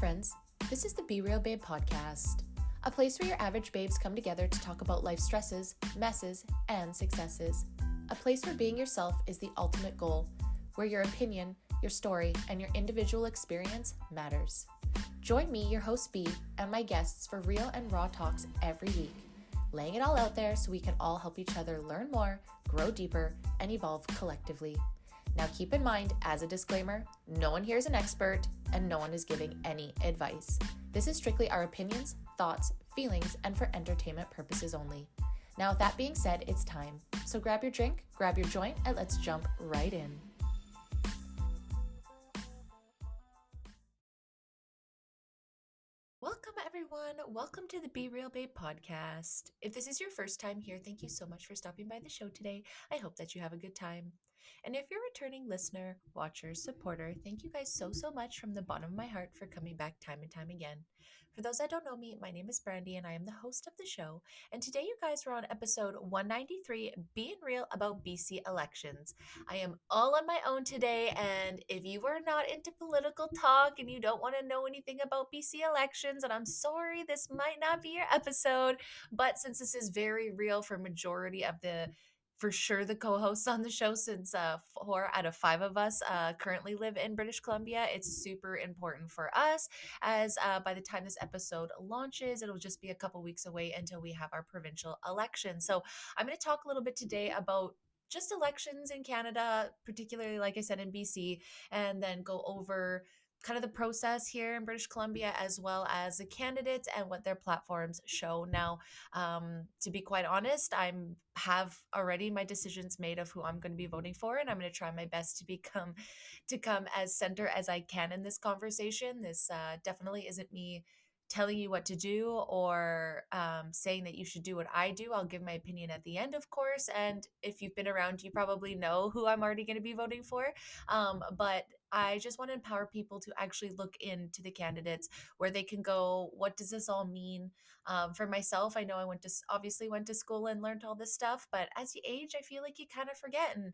friends. This is the Be Real Babe podcast, a place where your average babes come together to talk about life stresses, messes, and successes. A place where being yourself is the ultimate goal, where your opinion, your story, and your individual experience matters. Join me, your host B, and my guests for real and raw talks every week, laying it all out there so we can all help each other learn more, grow deeper, and evolve collectively. Now keep in mind, as a disclaimer, no one here is an expert and no one is giving any advice. This is strictly our opinions, thoughts, feelings, and for entertainment purposes only. Now with that being said, it's time. So grab your drink, grab your joint, and let's jump right in. Welcome everyone. Welcome to the Be Real Babe podcast. If this is your first time here, thank you so much for stopping by the show today. I hope that you have a good time. And if you're a returning listener, watcher, supporter, thank you guys so much from the bottom of my heart for coming back time and time again. For those that don't know me, my name is Brandy and I am the host of the show. And today you guys are on episode 193, Being Real About BC Elections. I am all on my own today, and if you are not into political talk and you don't want to know anything about BC elections, and I'm sorry, this might not be your episode, but since this is very real for majority of for sure the co-hosts on the show, since 4 out of 5 of us currently live in British Columbia, it's super important for us, as by the time this episode launches, it'll just be a couple weeks away until we have our provincial election. So I'm going to talk a little bit today about just elections in Canada, particularly, like I said, in BC, and then go over kind of the process here in British Columbia, as well as the candidates and what their platforms show. Now, to be quite honest, have already my decisions made of who I'm going to be voting for, and I'm going to try my best to come as center as I can in this conversation. This definitely isn't me telling you what to do or saying that you should do what I do. I'll give my opinion at the end, of course. And if you've been around, you probably know who I'm already going to be voting for. But I just want to empower people to actually look into the candidates, where they can go. What does this all mean? For myself, I know I obviously went to school and learned all this stuff, but as you age, I feel like you kind of forget, and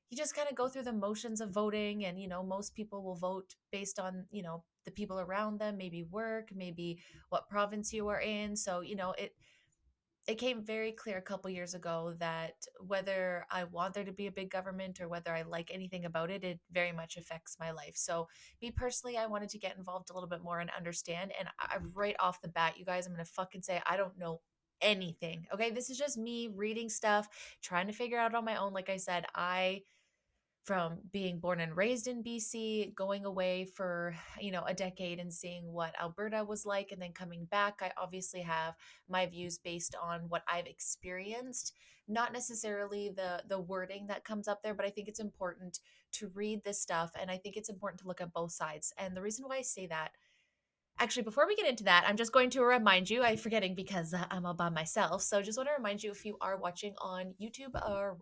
you just kind of go through the motions of voting. And most people will vote based on the people around them, maybe work, maybe what province you are in. So it came very clear a couple years ago that whether I want there to be a big government or whether I like anything about it, it very much affects my life. So me personally, I wanted to get involved a little bit more and understand. And right off the bat, you guys, I'm going to fucking say I don't know anything. Okay. This is just me reading stuff, trying to figure out on my own. Like I said, from being born and raised in BC, going away for, a decade and seeing what Alberta was like, and then coming back, I obviously have my views based on what I've experienced, not necessarily the wording that comes up there, but I think it's important to read this stuff, and I think it's important to look at both sides. And the reason why I say that, actually, before we get into that, I'm just going to remind you, I'm forgetting because I'm all by myself. So just want to remind you, if you are watching on YouTube or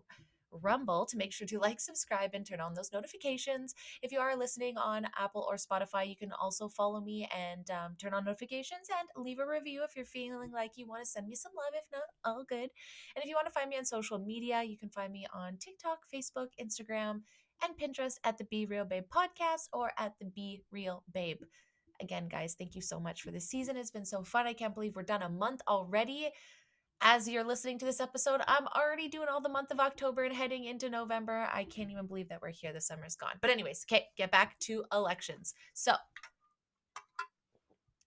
Rumble, to make sure to like, subscribe, and turn on those notifications. If you are listening on Apple or Spotify, you can also follow me and turn on notifications and leave a review if you're feeling like you want to send me some love. If not, all good. And if you want to find me on social media, you can find me on TikTok, Facebook, Instagram, and Pinterest at the Be Real Babe podcast or at the Be Real Babe. Again, guys, thank you so much for this season. It's been so fun. I can't believe we're done a month already. As you're listening to this episode, I'm already doing all the month of October and heading into November. I can't even believe that we're here. The summer's gone. But anyways, okay, get back to elections. So,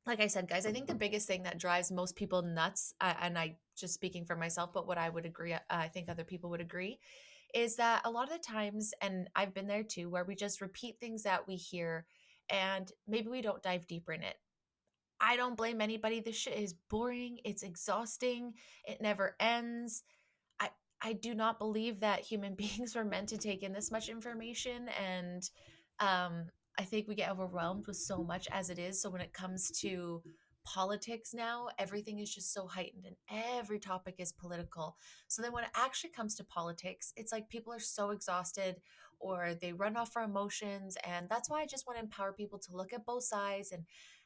like I said, guys, I think the biggest thing that drives most people nuts, and I just speaking for myself, but what I would agree, I think other people would agree, is that a lot of the times, and I've been there too, where we just repeat things that we hear and maybe we don't dive deeper in it. I don't blame anybody. This shit is boring. It's exhausting. It never ends. I I do not believe that human beings were meant to take in this much information, and I think we get overwhelmed with so much as it is. So when it comes to politics now, everything is just so heightened and every topic is political. So then when it actually comes to politics, it's like people are so exhausted or they run off our emotions. And that's why I just want to empower people to look at both sides and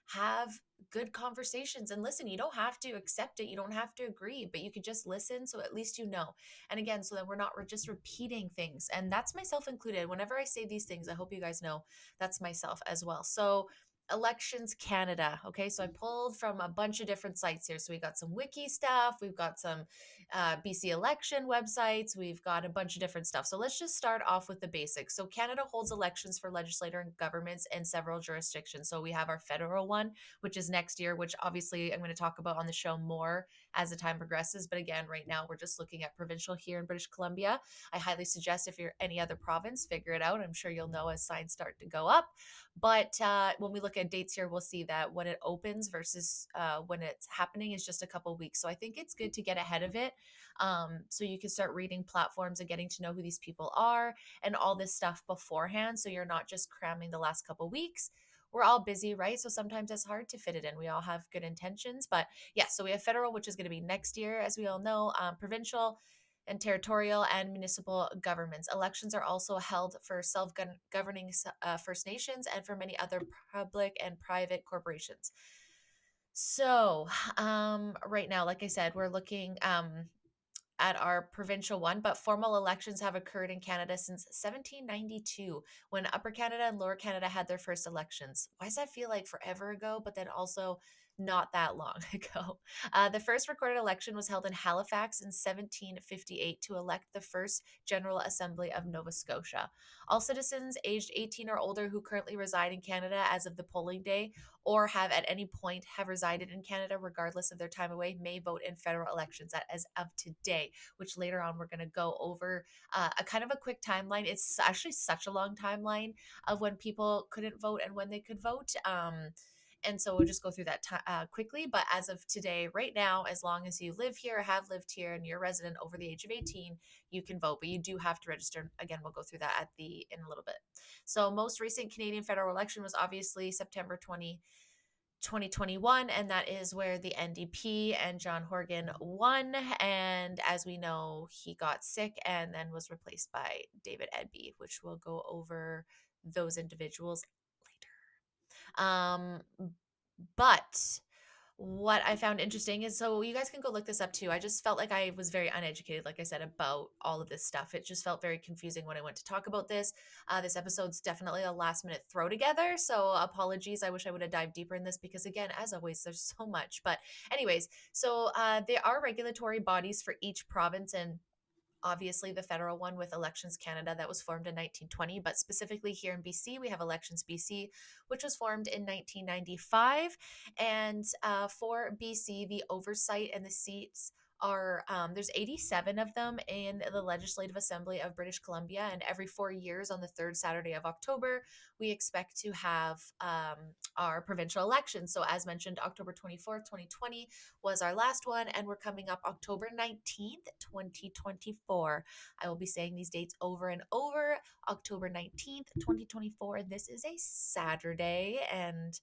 have good conversations and listen. You don't have to accept it. You don't have to agree, but you could just listen. So at least you know. And again, so that we're just repeating things. And that's myself included. Whenever I say these things, I hope you guys know that's myself as well. So Elections Canada. Okay, so I pulled from a bunch of different sites here. So we got some wiki stuff, we've got some BC election websites, we've got a bunch of different stuff. So let's just start off with the basics. So Canada holds elections for legislator and governments in several jurisdictions. So we have our federal one, which is next year, which obviously I'm going to talk about on the show more as the time progresses. But again, right now we're just looking at provincial here in British Columbia. I highly suggest if you're any other province, figure it out. I'm sure you'll know as signs start to go up. But when we look at dates here, we'll see that when it opens versus when it's happening is just a couple weeks. So I think it's good to get ahead of it, so you can start reading platforms and getting to know who these people are and all this stuff beforehand. So you're not just cramming the last couple weeks. We're all busy, right? So sometimes it's hard to fit it in. We all have good intentions. But yeah, so we have federal, which is going to be next year, as we all know, provincial and territorial and municipal governments. Elections are also held for self governing First Nations and for many other public and private corporations. So, right now, like I said, we're looking at our provincial one, but formal elections have occurred in Canada since 1792 when Upper Canada and Lower Canada had their first elections. Why does that feel like forever ago, but then also not that long ago? The first recorded election was held in Halifax in 1758 to elect the first General Assembly of Nova Scotia. All citizens aged 18 or older who currently reside in Canada as of the polling day or have at any point have resided in Canada regardless of their time away may vote in federal elections as of today, which later on we're going to go over a kind of a quick timeline. It's actually such a long timeline of when people couldn't vote and when they could vote. And so we'll just go through that quickly. But as of today, right now, as long as you live here, have lived here, and you're a resident over the age of 18, you can vote. But you do have to register. Again, we'll go through that in a little bit. So most recent Canadian federal election was obviously September 2021, and that is where the NDP and John Horgan won. And as we know, he got sick and then was replaced by David Edby, which we'll go over those individuals later. But what I found interesting is, so you guys can go look this up too. I just felt like I was very uneducated, like I said, about all of this stuff. It just felt very confusing when I went to talk about this. This episode's definitely a last minute throw together. So apologies. I wish I would have dived deeper in this because, again, as always, there's so much. But, anyways, so there are regulatory bodies for each province, and obviously the federal one with Elections Canada that was formed in 1920, but specifically here in BC, we have Elections BC, which was formed in 1995. And for BC, the oversight and the seats are there's 87 of them in the Legislative Assembly of British Columbia, and every 4 years on the third Saturday of October, we expect to have our provincial elections. So, as mentioned, October 24th, 2020 was our last one, and we're coming up October 19th, 2024. I will be saying these dates over and over. October 19th, 2024. This is a Saturday, and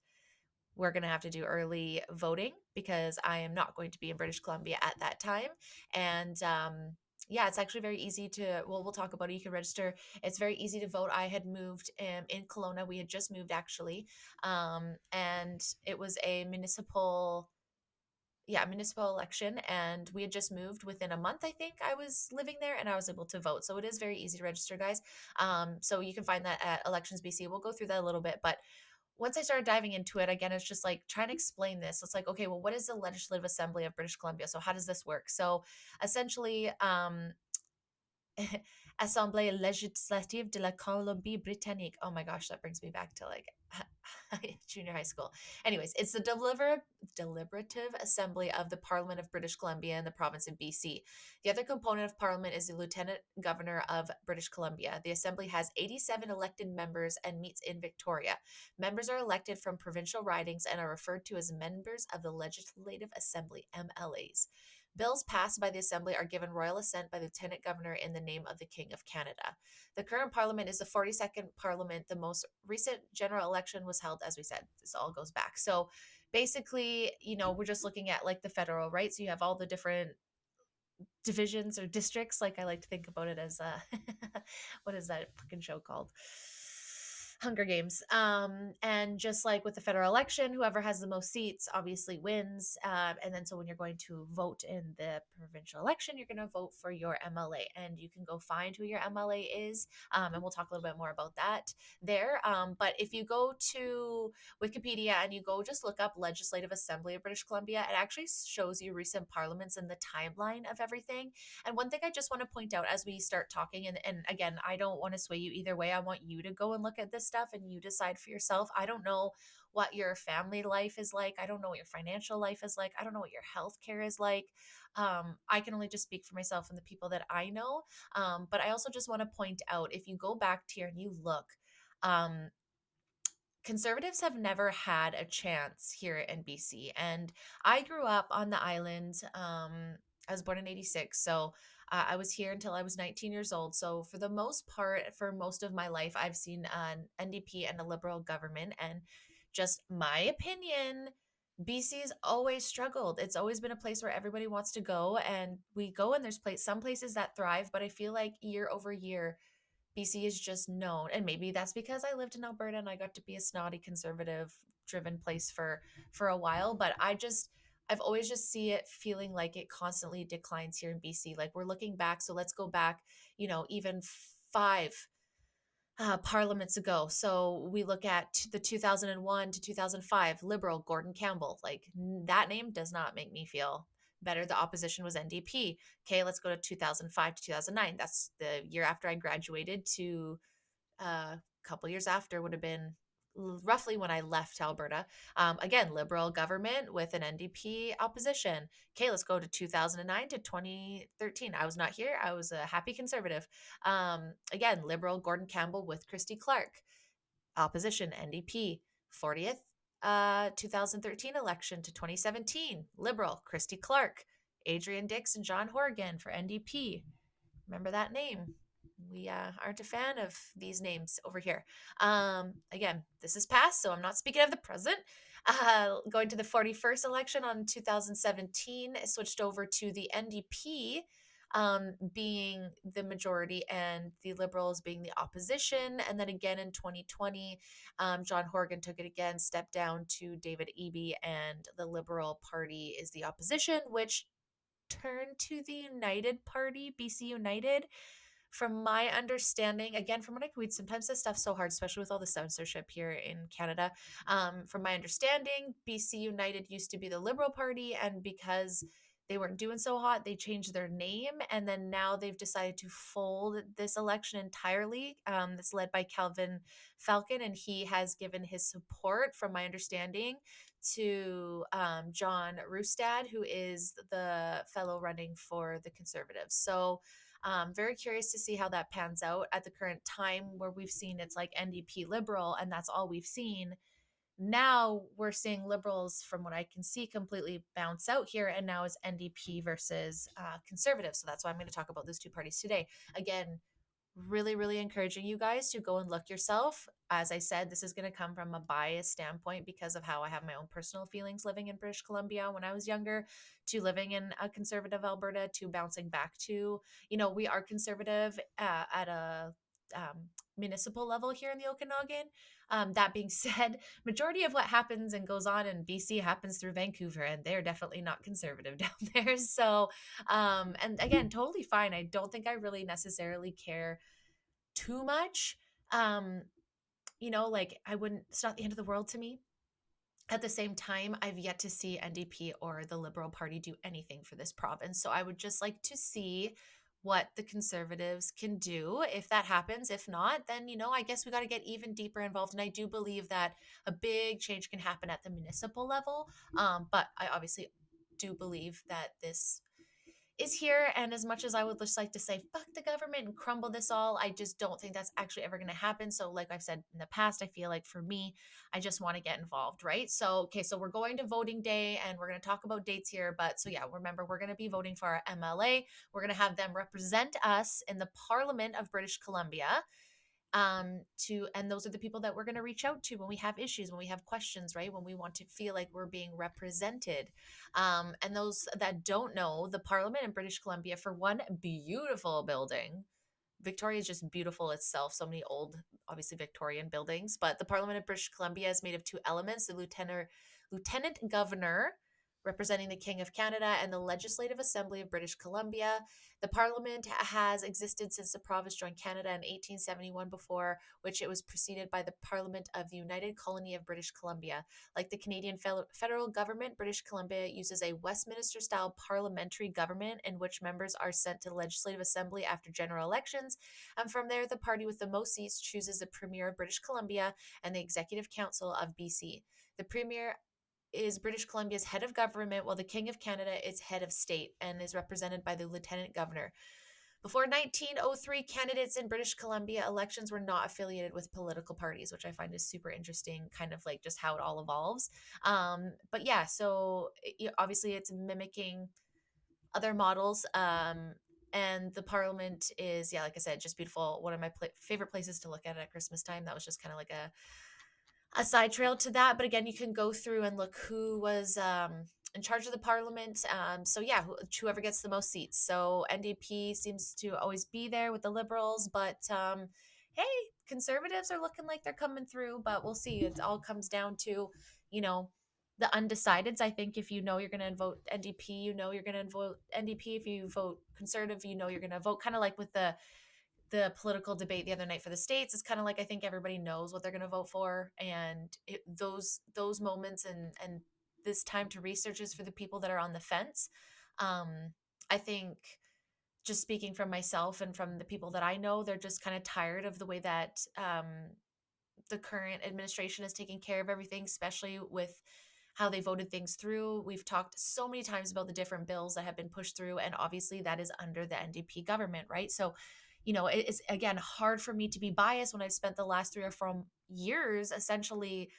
we're going to have to do early voting because I am not going to be in British Columbia at that time. And yeah, it's actually very easy to, well, we'll talk about it. You can register. It's very easy to vote. I had moved in Kelowna. We had just moved actually. And it was a municipal election, and we had just moved within a month. I think I was living there and I was able to vote, so it is very easy to register, guys. So you can find that at Elections BC. We'll go through that a little bit, but once I started diving into it, again, it's just like trying to explain this. It's like, okay, well, what is the Legislative Assembly of British Columbia? So how does this work? So essentially, Assemblée législative de la Colombie-Britannique. Oh my gosh, that brings me back to like junior high school. Anyways, it's the deliberative assembly of the Parliament of British Columbia and the province of BC. The other component of Parliament is the Lieutenant Governor of British Columbia. The assembly has 87 elected members and meets in Victoria. Members are elected from provincial ridings and are referred to as members of the Legislative Assembly, MLAs. Bills passed by the Assembly are given royal assent by the Lieutenant Governor in the name of the King of Canada. The current Parliament is the 42nd Parliament. The most recent general election was held, as we said, this all goes back. So basically, we're just looking at like the federal, right? So you have all the different divisions or districts. Like I like to think about it as what is that fucking show called? Hunger Games. And just like with the federal election, whoever has the most seats obviously wins. And then so when you're going to vote in the provincial election, you're going to vote for your MLA, and you can go find who your MLA is. And we'll talk a little bit more about that there. But if you go to Wikipedia and you go just look up Legislative Assembly of British Columbia, it actually shows you recent parliaments and the timeline of everything. And one thing I just want to point out as we start talking, and again, I don't want to sway you either way. I want you to go and look at this stuff and you decide for yourself. I don't know what your family life is like. I don't know what your financial life is like. I don't know what your health care is like. I can only just speak for myself and the people that I know. But I also just want to point out, if you go back to here and you look, um, conservatives have never had a chance here in BC. And I grew up on the island. I was born in 86. So I was here until I was 19 years old. So for the most part, for most of my life, I've seen an NDP and a Liberal government. And just my opinion, BC has always struggled. It's always been a place where everybody wants to go. And we go, and there's some places that thrive. But I feel like year over year, BC is just known, and maybe that's because I lived in Alberta and I got to be a snotty conservative driven place for a while, but I've always just see it feeling like it constantly declines here in BC. Like we're looking back, so let's go back, even 5 parliaments ago. So we look at the 2001 to 2005 Liberal Gordon Campbell. Like that name does not make me feel better. The opposition was NDP. Okay, let's go to 2005 to 2009. That's the year after I graduated. To a couple years after would have been roughly when I left Alberta. Again, Liberal government with an NDP opposition. Okay, let's go to 2009 to 2013. I was not here. I was a happy conservative. Again, Liberal Gordon Campbell with Christy Clark. Opposition NDP. 40th 2013 election to 2017. Liberal Christy Clark. Adrian Dix and John Horgan for NDP. Remember that name. We aren't a fan of these names over here. Again, this is past, so I'm not speaking of the present. Going to the 41st election on 2017, it switched over to the NDP being the majority and the Liberals being the opposition. And then again in 2020, John Horgan took it again, stepped down to David Eby, and the Liberal Party is the opposition, which turned to the United Party, BC United. From my understanding, again, from what I can read, sometimes this stuff's so hard, especially with all the censorship here in Canada. From my understanding, BC United used to be the Liberal Party, and because they weren't doing so hot, they changed their name, and then now they've decided to fold this election entirely. That's led by Calvin Falcon, and he has given his support, from my understanding, to John Rustad, who is the fellow running for the Conservatives. So very curious to see how that pans out at the current time, where we've seen it's like NDP Liberal, and that's all we've seen. Now we're seeing Liberals, from what I can see, completely bounce out here, and now it's NDP versus Conservatives. So that's why I'm going to talk about those two parties today. Again, really, really encouraging you guys to go and look yourself. As I said, this is going to come from a biased standpoint because of how I have my own personal feelings living in British Columbia when I was younger, to living in a conservative Alberta, to bouncing back to, we are conservative at a municipal level here in the Okanagan. That being said, majority of what happens and goes on in BC happens through Vancouver, and they're definitely not conservative down there. So, and again, totally fine. I don't think I really necessarily care too much. Um, like I wouldn't, it's not the end of the world to me. At the same time, I've yet to see NDP or the Liberal Party do anything for this province. So I would just like to see what the Conservatives can do if that happens. If not, then, I guess we got to get even deeper involved. And I do believe that a big change can happen at the municipal level. But I obviously do believe that this is here. And as much as I would just like to say, fuck the government and crumble this all, I just don't think that's actually ever going to happen. So, like I've said in the past, I feel like for me, I just want to get involved, right? So, okay, so we're going to voting day and we're going to talk about dates here. But so, yeah, remember, we're going to be voting for our MLA. We're going to have them represent us in the Parliament of British Columbia. And those are the people that we're going to reach out to when we have issues, when we have questions, right? When we want to feel like we're being represented. And those that don't know, the Parliament in British Columbia, for one beautiful building, Victoria is just beautiful itself. So many old, obviously Victorian buildings. But the Parliament of British Columbia is made of two elements: the lieutenant governor, representing the King of Canada, and the Legislative Assembly of British Columbia. The Parliament has existed since the province joined Canada in 1871, before which it was preceded by the Parliament of the United Colony of British Columbia. Like the Canadian federal government, British Columbia uses a Westminster style parliamentary government in which members are sent to the Legislative Assembly after general elections. And from there, the party with the most seats chooses the Premier of British Columbia and the Executive Council of BC. The Premier is British Columbia's head of government, while the King of Canada is head of state and is represented by the Lieutenant Governor. Before 1903, candidates in British Columbia elections were not affiliated with political parties, which I find is super interesting, kind of like just how it all evolves. But yeah, so obviously it's mimicking other models. And the Parliament is, yeah, like I said, just beautiful. One of my favorite places to look at Christmas time. That was just kind of like a side trail to that. But again, you can go through and look who was in charge of the parliament. So yeah, whoever gets the most seats. So NDP seems to always be there with the Liberals, but hey, Conservatives are looking like they're coming through. But we'll see. It all comes down to, you know, the undecideds. I think if you know you're going to vote NDP, you know you're going to vote NDP. If you vote Conservative, you know you're going to vote. Kind of like with the political debate the other night for the states, it's kind of like I think everybody knows what they're going to vote for, and those moments and this time to research is for the people that are on the fence. um I think, just speaking from myself and from the people that I know, they're just kind of tired of the way that the current administration is taking care of everything, especially with how they voted things through. We've talked so many times about the different bills that have been pushed through, and obviously that is under the NDP government, right? So, it's again hard for me to be biased when I've spent the last 3 or 4 years essentially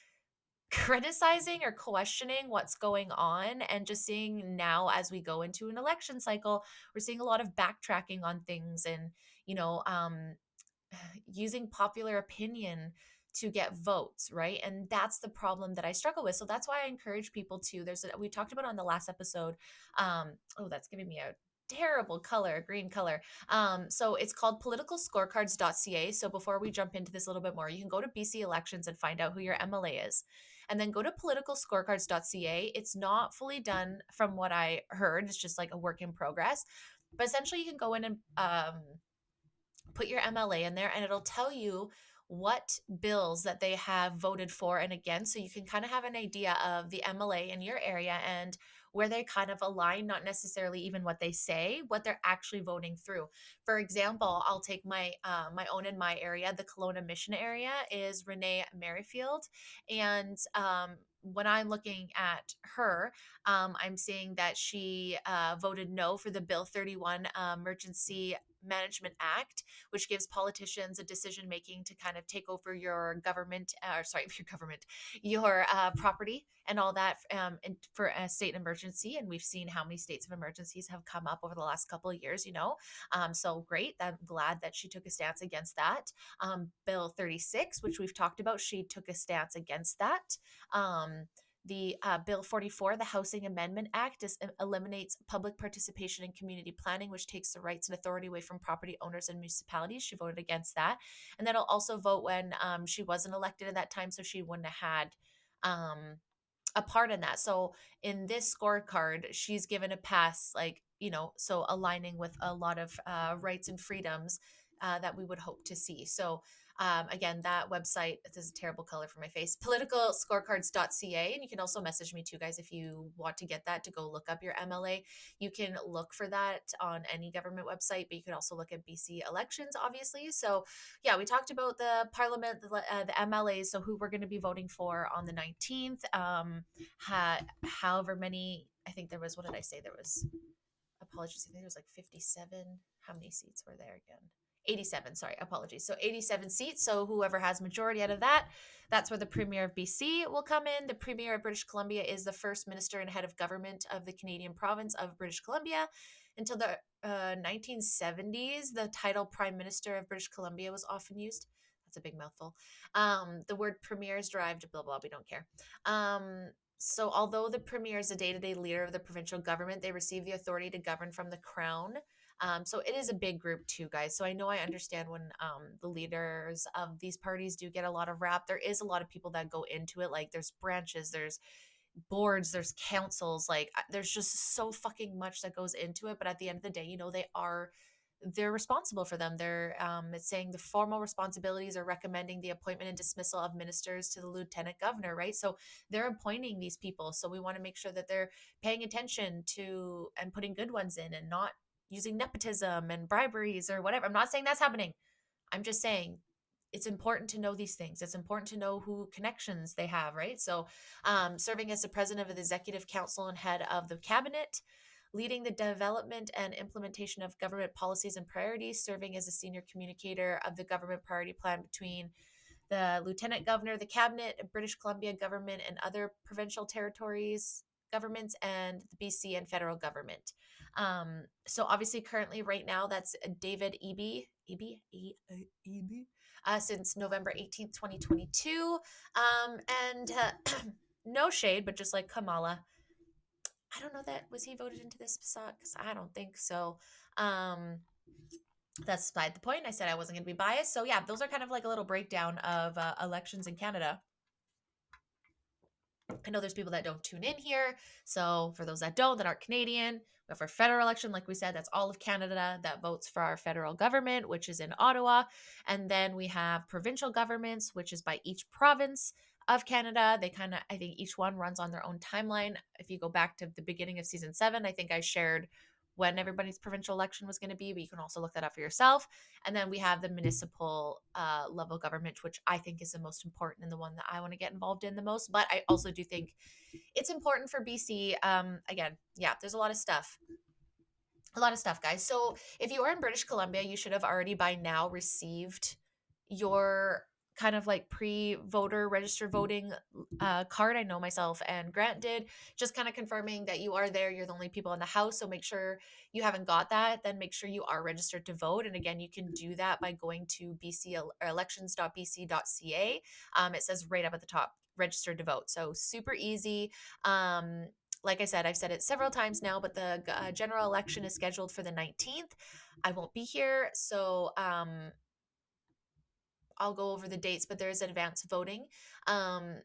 criticizing or questioning what's going on, and just seeing now as we go into an election cycle, we're seeing a lot of backtracking on things, and you know um using popular opinion to get votes, right? And that's the problem that I struggle with. So that's why I encourage people to, we talked about on the last episode. Oh, that's giving me a terrible color, green color. So it's called politicalscorecards.ca. So before we jump into this a little bit more, you can go to BC elections and find out who your MLA is. And then go to politicalscorecards.ca. It's not fully done from what I heard. It's just like a work in progress. But essentially, you can go in and put your MLA in there, and it'll tell you what bills that they have voted for and against. So you can kind of have an idea of the MLA in your area and where they kind of align, not necessarily even what they say, what they're actually voting through. For example, I'll take my own in my area. The Kelowna Mission area is Renee Merrifield. And when I'm looking at her, I'm seeing that she voted no for the Bill 31 Emergency Management Act, which gives politicians a decision making to kind of take over your government, your government, your property and all that, for a state emergency. And we've seen how many states of emergencies have come up over the last couple of years, So great. I'm glad that she took a stance against that. Bill 36, which we've talked about, she took a stance against that. The Bill 44, the Housing Amendment Act, eliminates public participation in community planning, which takes the rights and authority away from property owners and municipalities. She voted against that. And then I'll also vote when she wasn't elected at that time, so she wouldn't have had a part in that. So in this scorecard, she's given a pass, so aligning with a lot of rights and freedoms that we would hope to see. So again, that website, this is a terrible color for my face, politicalscorecards.ca. And you can also message me too, guys, if you want to get that, to go look up your MLA. You can look for that on any government website, but you can also look at BC elections, obviously. So yeah, we talked about the parliament, the MLAs, so who we're going to be voting for on the 19th. However many, I think there was, what did I say? There was, apologies, I think there was like 57. How many seats were there again? 87, sorry, apologies. So 87 seats. So whoever has majority out of that, that's where the Premier of BC will come in. The Premier of British Columbia is the first minister and head of government of the Canadian province of British Columbia. Until the 1970s, the title Prime Minister of British Columbia was often used. That's a big mouthful. The word premier is derived, blah, blah, we don't care. So although the premier is the day-to-day leader of the provincial government, they receive the authority to govern from the crown. So it is a big group too, guys. So I know I understand when the leaders of these parties do get a lot of rap. There is a lot of people that go into it. Like there's branches, there's boards, there's councils, like there's just so fucking much that goes into it. But at the end of the day, they're responsible for them. They're it's saying the formal responsibilities are recommending the appointment and dismissal of ministers to the lieutenant governor, right? So they're appointing these people. So we want to make sure that they're paying attention to and putting good ones in and not using nepotism and briberies or whatever. I'm not saying that's happening. I'm just saying it's important to know these things. It's important to know who connections they have, right? So, serving as the president of the executive council and head of the cabinet, leading the development and implementation of government policies and priorities, serving as a senior communicator of the government priority plan between the lieutenant governor, the cabinet, British Columbia government, and other provincial territories governments, and the BC and federal government. So obviously, currently, right now, that's David Eby, since November 18th, 2022. And no shade, but just like Kamala, I don't know that was he voted into this because I don't think so. Um, that's beside the point. I said I wasn't going to be biased. So yeah, those are kind of like a little breakdown of elections in Canada. I know there's people that don't tune in here. So for those that don't, that aren't Canadian, we have our federal election. Like we said, that's all of Canada that votes for our federal government, which is in Ottawa. And then we have provincial governments, which is by each province of Canada. They kind of, I think each one runs on their own timeline. If you go back to the beginning of season 7, I think I shared when everybody's provincial election was going to be, but you can also look that up for yourself. And then we have the municipal level government, which I think is the most important and the one that I want to get involved in the most. But I also do think it's important for BC. Again, yeah, there's a lot of stuff. A lot of stuff, guys. So if you are in British Columbia, you should have already by now received your kind of like pre-voter register voting card. I know myself and Grant did, just kind of confirming that you are there. You're the only people in the house. So make sure you haven't got that. Then make sure you are registered to vote. And again, you can do that by going to elections.bc.ca. It says right up at the top, registered to vote. So super easy. Like I said, I've said it several times now, but the general election is scheduled for the 19th. I won't be here, so I'll go over the dates, but there is advance voting. Um,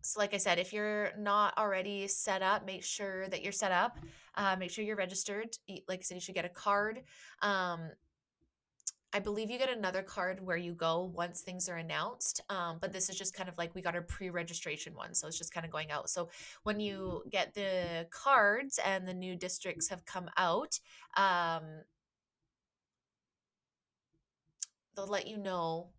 so, like I said, if you're not already set up, make sure that you're set up. Make sure you're registered. Like I said, you should get a card. Um, I believe you get another card where you go once things are announced. But this is just kind of like we got our pre-registration one. So it's just kind of going out. So when you get the cards and the new districts have come out, they'll let you know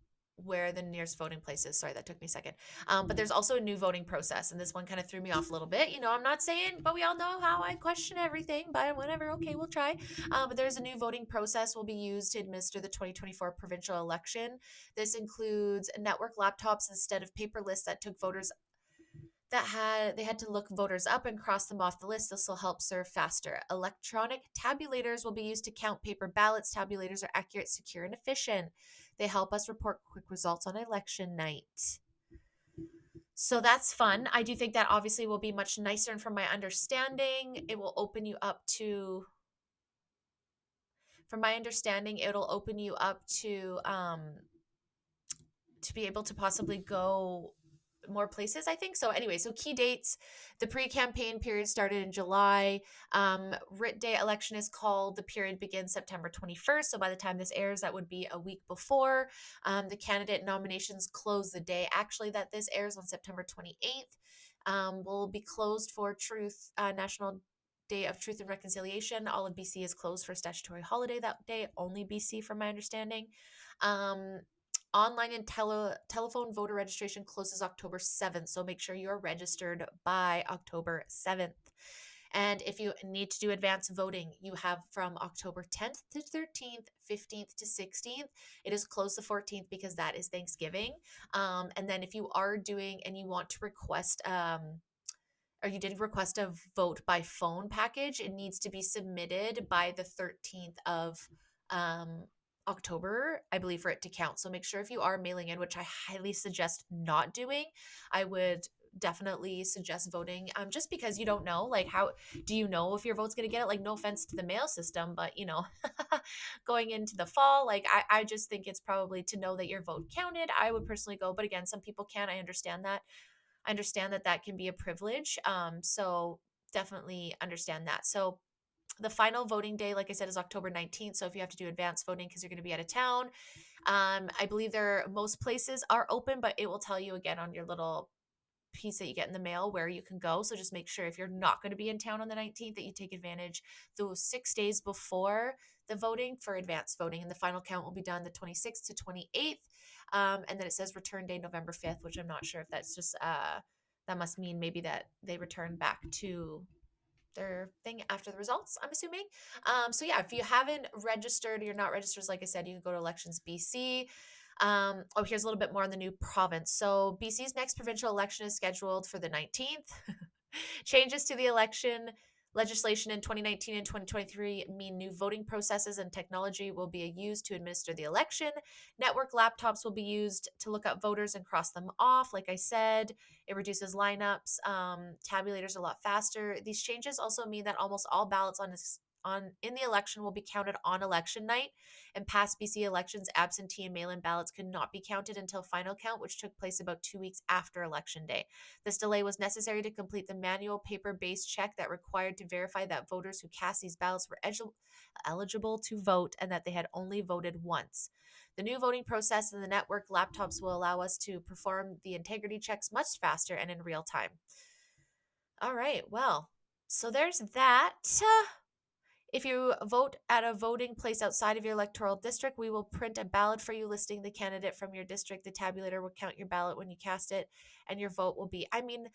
where the nearest voting place is. Sorry, that took me a second. But there's also a new voting process, and this one kind of threw me off a little bit. I'm not saying, but we all know how I question everything, but whatever. Okay, we'll try. But there's a new voting process will be used to administer the 2024 provincial election. This includes network laptops instead of paper lists that took voters they had to look voters up and cross them off the list. This will help serve faster. Electronic tabulators will be used to count paper ballots. Tabulators are accurate, secure, and efficient. They help us report quick results on election night. So that's fun. I do think that obviously will be much nicer, and from my understanding, it will open you up to from my understanding, it'll open you up to be able to possibly go more places, I think. So anyway, so key dates: the pre-campaign period started in July. Writ day election is called. The period begins September 21st. So by the time this airs, that would be a week before. The candidate nominations close the day actually that this airs, on September 28th. Will be closed for Truth National Day of Truth and Reconciliation. All of BC is closed for statutory holiday that day, only BC from my understanding. Um, Online and telephone voter registration closes October 7th, so make sure you're registered by October 7th. And if you need to do advance voting, you have from October 10th to 13th, 15th to 16th. It is closed the 14th because that is Thanksgiving. And then if you are doing and you want to request or you did request a vote by phone package, it needs to be submitted by the 13th of um, October, I believe, for it to count. So make sure if you are mailing in, which I highly suggest not doing, I would definitely suggest voting, just because you don't know, like, how do you know if your vote's going to get it? Like, no offense to the mail system, but going into the fall, like, I just think it's probably to know that your vote counted. I would personally go, but again, some people can. I understand that. I understand that that can be a privilege. So definitely understand that. So the final voting day, like I said, is October 19th. So if you have to do advanced voting because you're going to be out of town, I believe most places are open, but it will tell you again on your little piece that you get in the mail where you can go. So just make sure if you're not going to be in town on the 19th that you take advantage those 6 days before the voting for advanced voting. And the final count will be done the 26th to 28th. And then it says return day November 5th, which I'm not sure if that's just, that must mean maybe that they return back to their thing after the results, I'm assuming. So yeah, if you haven't registered, you're not registered, like I said, you can go to Elections BC. Oh, here's a little bit more on the new province. So BC's next provincial election is scheduled for the 19th. Changes to the election legislation in 2019 and 2023 mean new voting processes and technology will be used to administer the election. Network laptops will be used to look up voters and cross them off. Like I said, it reduces lineups. Tabulators a lot faster. These changes also mean that almost all ballots on in the election will be counted on election night. In past BC elections, absentee and mail-in ballots could not be counted until final count, which took place about 2 weeks after election day. This delay was necessary to complete the manual paper-based check that required to verify that voters who cast these ballots were eligible to vote and that they had only voted once. The new voting process and the network laptops will allow us to perform the integrity checks much faster and in real time. All right, well, so there's that. If you vote at a voting place outside of your electoral district, we will print a ballot for you listing the candidate from your district. The tabulator will count your ballot when you cast it, and your vote will be, I mean,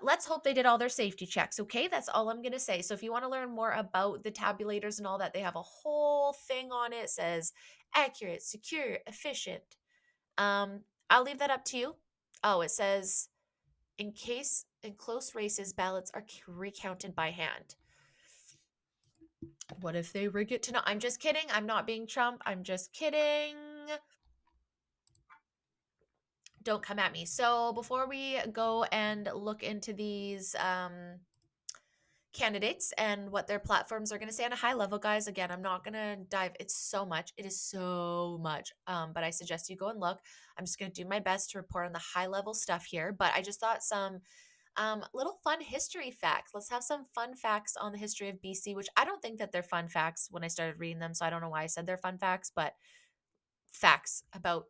let's hope they did all their safety checks. Okay, that's all I'm going to say. So if you want to learn more about the tabulators and all that, they have a whole thing on it. It says accurate, secure, efficient. I'll leave that up to you. Oh, it says in close races, ballots are recounted by hand. What if they rig it to not? I'm just kidding. I'm not being Trump. I'm just kidding. Don't come at me. So before we go and look into these candidates and what their platforms are going to say on a high level, guys, again, I'm not going to dive, it's so much, it is so much, but I suggest you go and look. I'm just going to do my best to report on the high level stuff here, but I just thought some little fun history facts. Let's have some fun facts on the history of BC, which I don't think that they're fun facts when I started reading them, so I don't know why I said they're fun facts, but facts about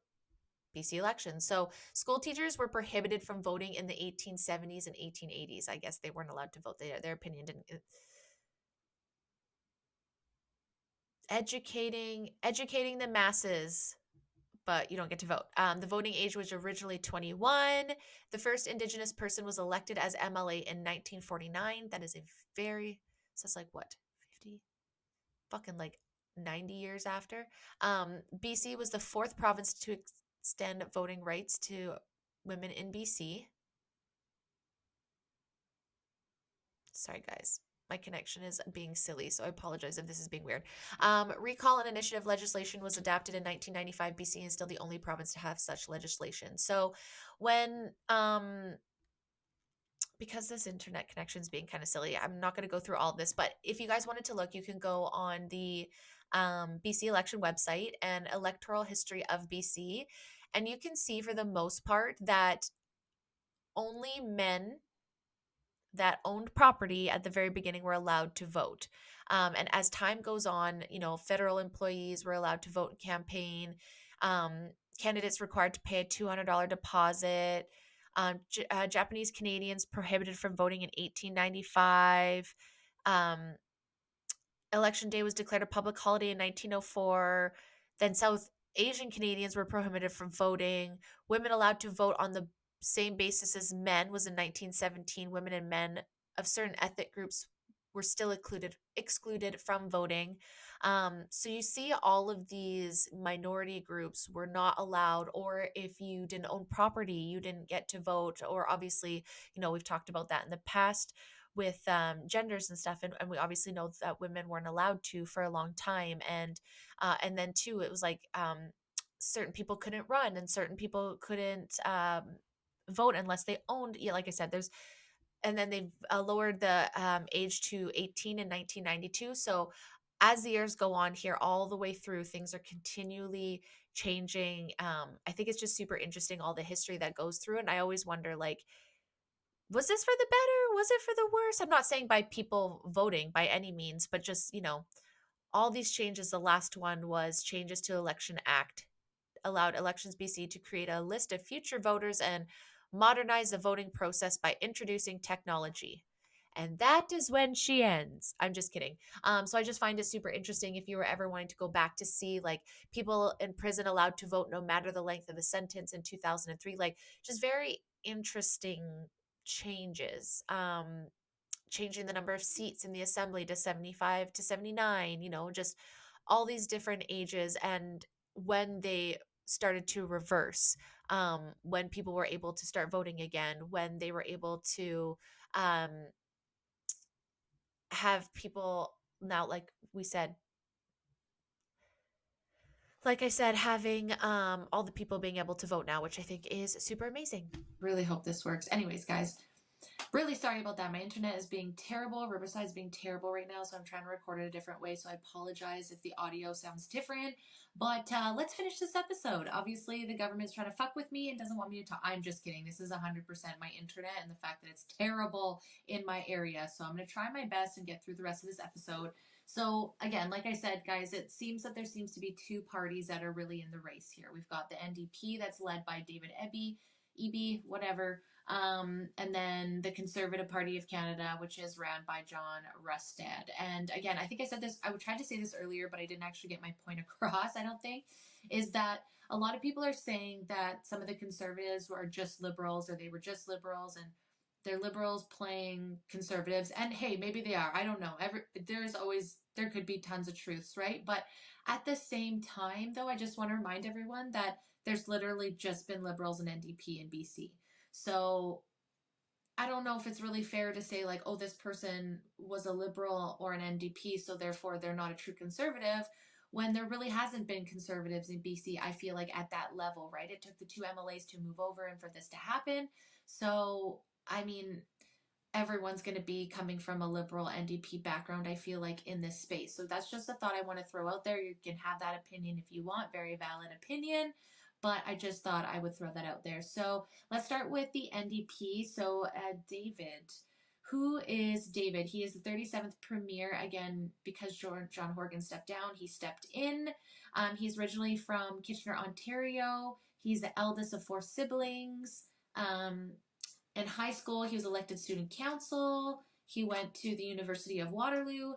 BC elections. So, school teachers were prohibited from voting in the 1870s and 1880s. I guess they weren't allowed to vote. Their opinion didn't. Educating the masses, but you don't get to vote. The voting age was originally 21. The first Indigenous person was elected as MLA in 1949. That is a very, so that's like what, 50, fucking like 90 years after. BC was the fourth province to extend voting rights to women in BC. Sorry, guys. My connection is being silly, so I apologize if this is being weird. Recall and initiative legislation was adapted in 1995. BC is still the only province to have such legislation. So, when because this internet connection is being kind of silly, I'm not going to go through all of this. But if you guys wanted to look, you can go on the BC election website and electoral history of BC, and you can see for the most part that only men that owned property at the very beginning were allowed to vote. And as time goes on, federal employees were allowed to vote and campaign. Candidates required to pay a $200 deposit. Japanese Canadians prohibited from voting in 1895. Um, Election Day was declared a public holiday in 1904. Then South Asian Canadians were prohibited from voting. Women allowed to vote on the same basis as men was in 1917. Women and men of certain ethnic groups were still excluded from voting. So you see all of these minority groups were not allowed, or if you didn't own property, you didn't get to vote. Or obviously, we've talked about that in the past with genders and stuff, and we obviously know that women weren't allowed to for a long time, and then too it was like certain people couldn't run and certain people couldn't vote unless they owned, yeah, like I said, there's, and then they've lowered the age to 18 in 1992. So as the years go on here, all the way through, things are continually changing. I think it's just super interesting, all the history that goes through. And I always wonder, like, was this for the better? Was it for the worse? I'm not saying by people voting by any means, but just, all these changes. The last one was changes to Election Act allowed Elections BC to create a list of future voters and modernize the voting process by introducing technology. And that is when she ends. I'm just kidding. So I just find it super interesting if you were ever wanting to go back to see, like, people in prison allowed to vote no matter the length of the sentence in 2003, like, just very interesting changes. Changing the number of seats in the assembly to 75 to 79, just all these different ages. And when they started to reverse, when people were able to start voting again, when they were able to um, have people now, like I said, having all the people being able to vote now, which I think is super amazing. Really hope this works. Anyways, guys, really sorry about that. My internet is being terrible. Riverside's being terrible right now, so I'm trying to record it a different way. So I apologize if the audio sounds different. But let's finish this episode. Obviously, the government's trying to fuck with me and doesn't want me to talk. I'm just kidding. This is 100% my internet and the fact that it's terrible in my area. So I'm going to try my best and get through the rest of this episode. So again, like I said, guys, it seems that there seems to be two parties that are really in the race here. We've got the NDP that's led by David Eby, whatever. And then the Conservative Party of Canada, which is ran by John Rustad. And again, I think I said this, I would try to say this earlier, but I didn't actually get my point across, I don't think, is that a lot of people are saying that some of the Conservatives were just liberals, or they were just liberals, and they're liberals playing conservatives. And hey, maybe they are. I don't know. There could be tons of truths, right? But at the same time, though, I just want to remind everyone that there's literally just been liberals and NDP in BC. So I don't know if it's really fair to say, like, oh, this person was a liberal or an NDP, so therefore they're not a true conservative, when there really hasn't been conservatives in BC, I feel like, at that level, right? It took the two MLAs to move over and for this to happen. So, I mean, everyone's going to be coming from a liberal NDP background, I feel like, in this space. So that's just a thought I want to throw out there. You can have that opinion if you want, very valid opinion, but I just thought I would throw that out there. So let's start with the NDP. So David. Who is David? He is the 37th Premier. Again, because John Horgan stepped down, he stepped in. He's originally from Kitchener, Ontario. He's the eldest of four siblings. In high school, he was elected student council. He went to the University of Waterloo.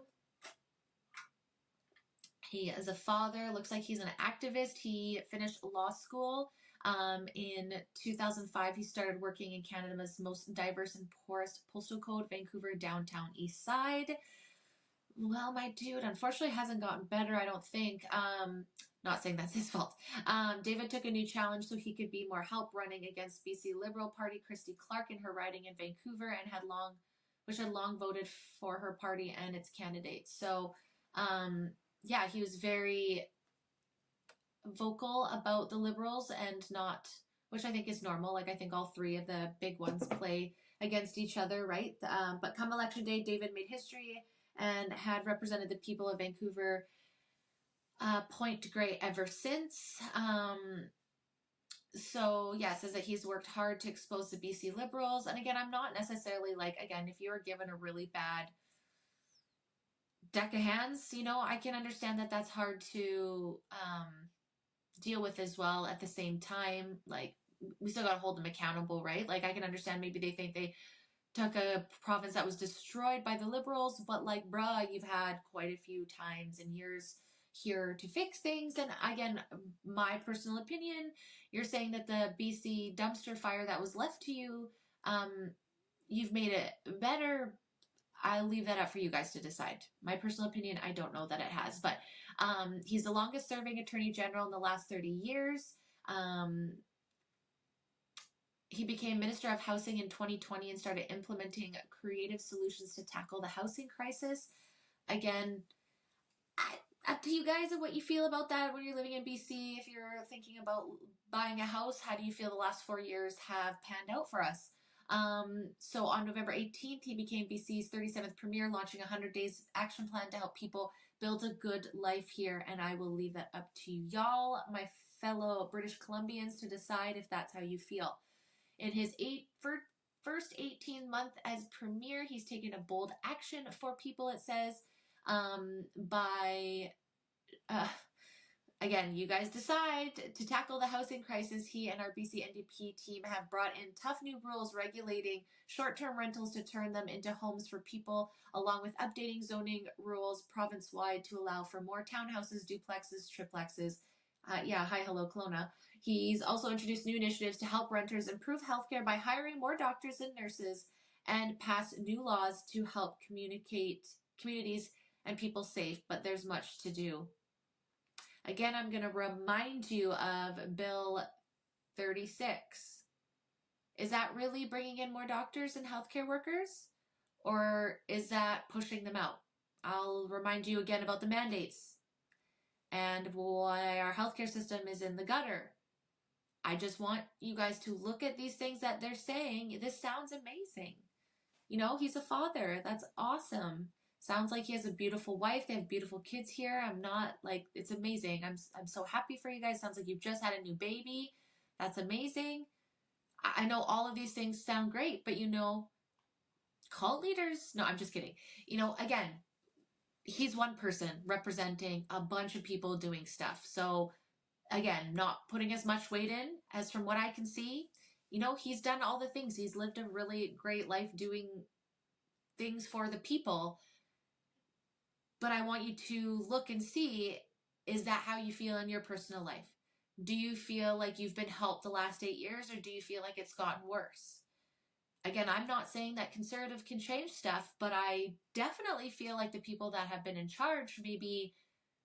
He is a father. Looks like he's an activist. He finished law school. In 2005, he started working in Canada's most diverse and poorest postal code, Vancouver Downtown East Side. Well, my dude, unfortunately hasn't gotten better, I don't think. Not saying that's his fault. David took a new challenge so he could be more help running against BC Liberal Party Christy Clark in her riding in Vancouver, and had long voted for her party and its candidates. So, yeah, he was very vocal about the Liberals, and not, which I think is normal. Like, I think all three of the big ones play against each other, right? But come election day, David made history and had represented the people of Vancouver Point Grey ever since. So yeah, says that he's worked hard to expose the BC Liberals. And again, I'm not necessarily like, again, if you were given a really bad deck of hands, I can understand that that's hard to deal with as well. At the same time, like, we still got to hold them accountable, right? Like, I can understand maybe they think they took a province that was destroyed by the Liberals, but, like, bruh, you've had quite a few times and years here to fix things. And again, my personal opinion, you're saying that the BC dumpster fire that was left to you, you've made it better. I'll leave that up for you guys to decide. My personal opinion, I don't know that it has, but he's the longest serving Attorney General in the last 30 years. He became Minister of Housing in 2020 and started implementing creative solutions to tackle the housing crisis. Again, up to you guys and what you feel about that when you're living in BC. If you're thinking about buying a house, how do you feel the last 4 years have panned out for us? So on November 18th, he became BC's 37th premier, launching a 100 days action plan to help people build a good life here. And I will leave that up to y'all, my fellow British Columbians, to decide if that's how you feel. In his first 18 month as premier, he's taken a bold action for people, it says, by again, you guys decide to tackle the housing crisis. He and our BC NDP team have brought in tough new rules regulating short-term rentals to turn them into homes for people, along with updating zoning rules province-wide to allow for more townhouses, duplexes, triplexes. Hi, hello, Kelowna. He's also introduced new initiatives to help renters improve healthcare by hiring more doctors and nurses, and pass new laws to help communities and people safe. But there's much to do. Again, I'm going to remind you of Bill 36. Is that really bringing in more doctors and healthcare workers? Or is that pushing them out? I'll remind you again about the mandates and why our healthcare system is in the gutter. I just want you guys to look at these things that they're saying. This sounds amazing. You know, he's a father. That's awesome. Sounds like he has a beautiful wife. They have beautiful kids here. I'm not like, it's amazing. I'm so happy for you guys. Sounds like you've just had a new baby. That's amazing. I know all of these things sound great, but you know, cult leaders, no, I'm just kidding. You know, again, he's one person representing a bunch of people doing stuff. So again, not putting as much weight in as from what I can see. You know, he's done all the things. He's lived a really great life doing things for the people. But I want you to look and see, is that how you feel in your personal life? Do you feel like you've been helped the last 8 years, or do you feel like it's gotten worse? Again, I'm not saying that conservative can change stuff, but I definitely feel like the people that have been in charge maybe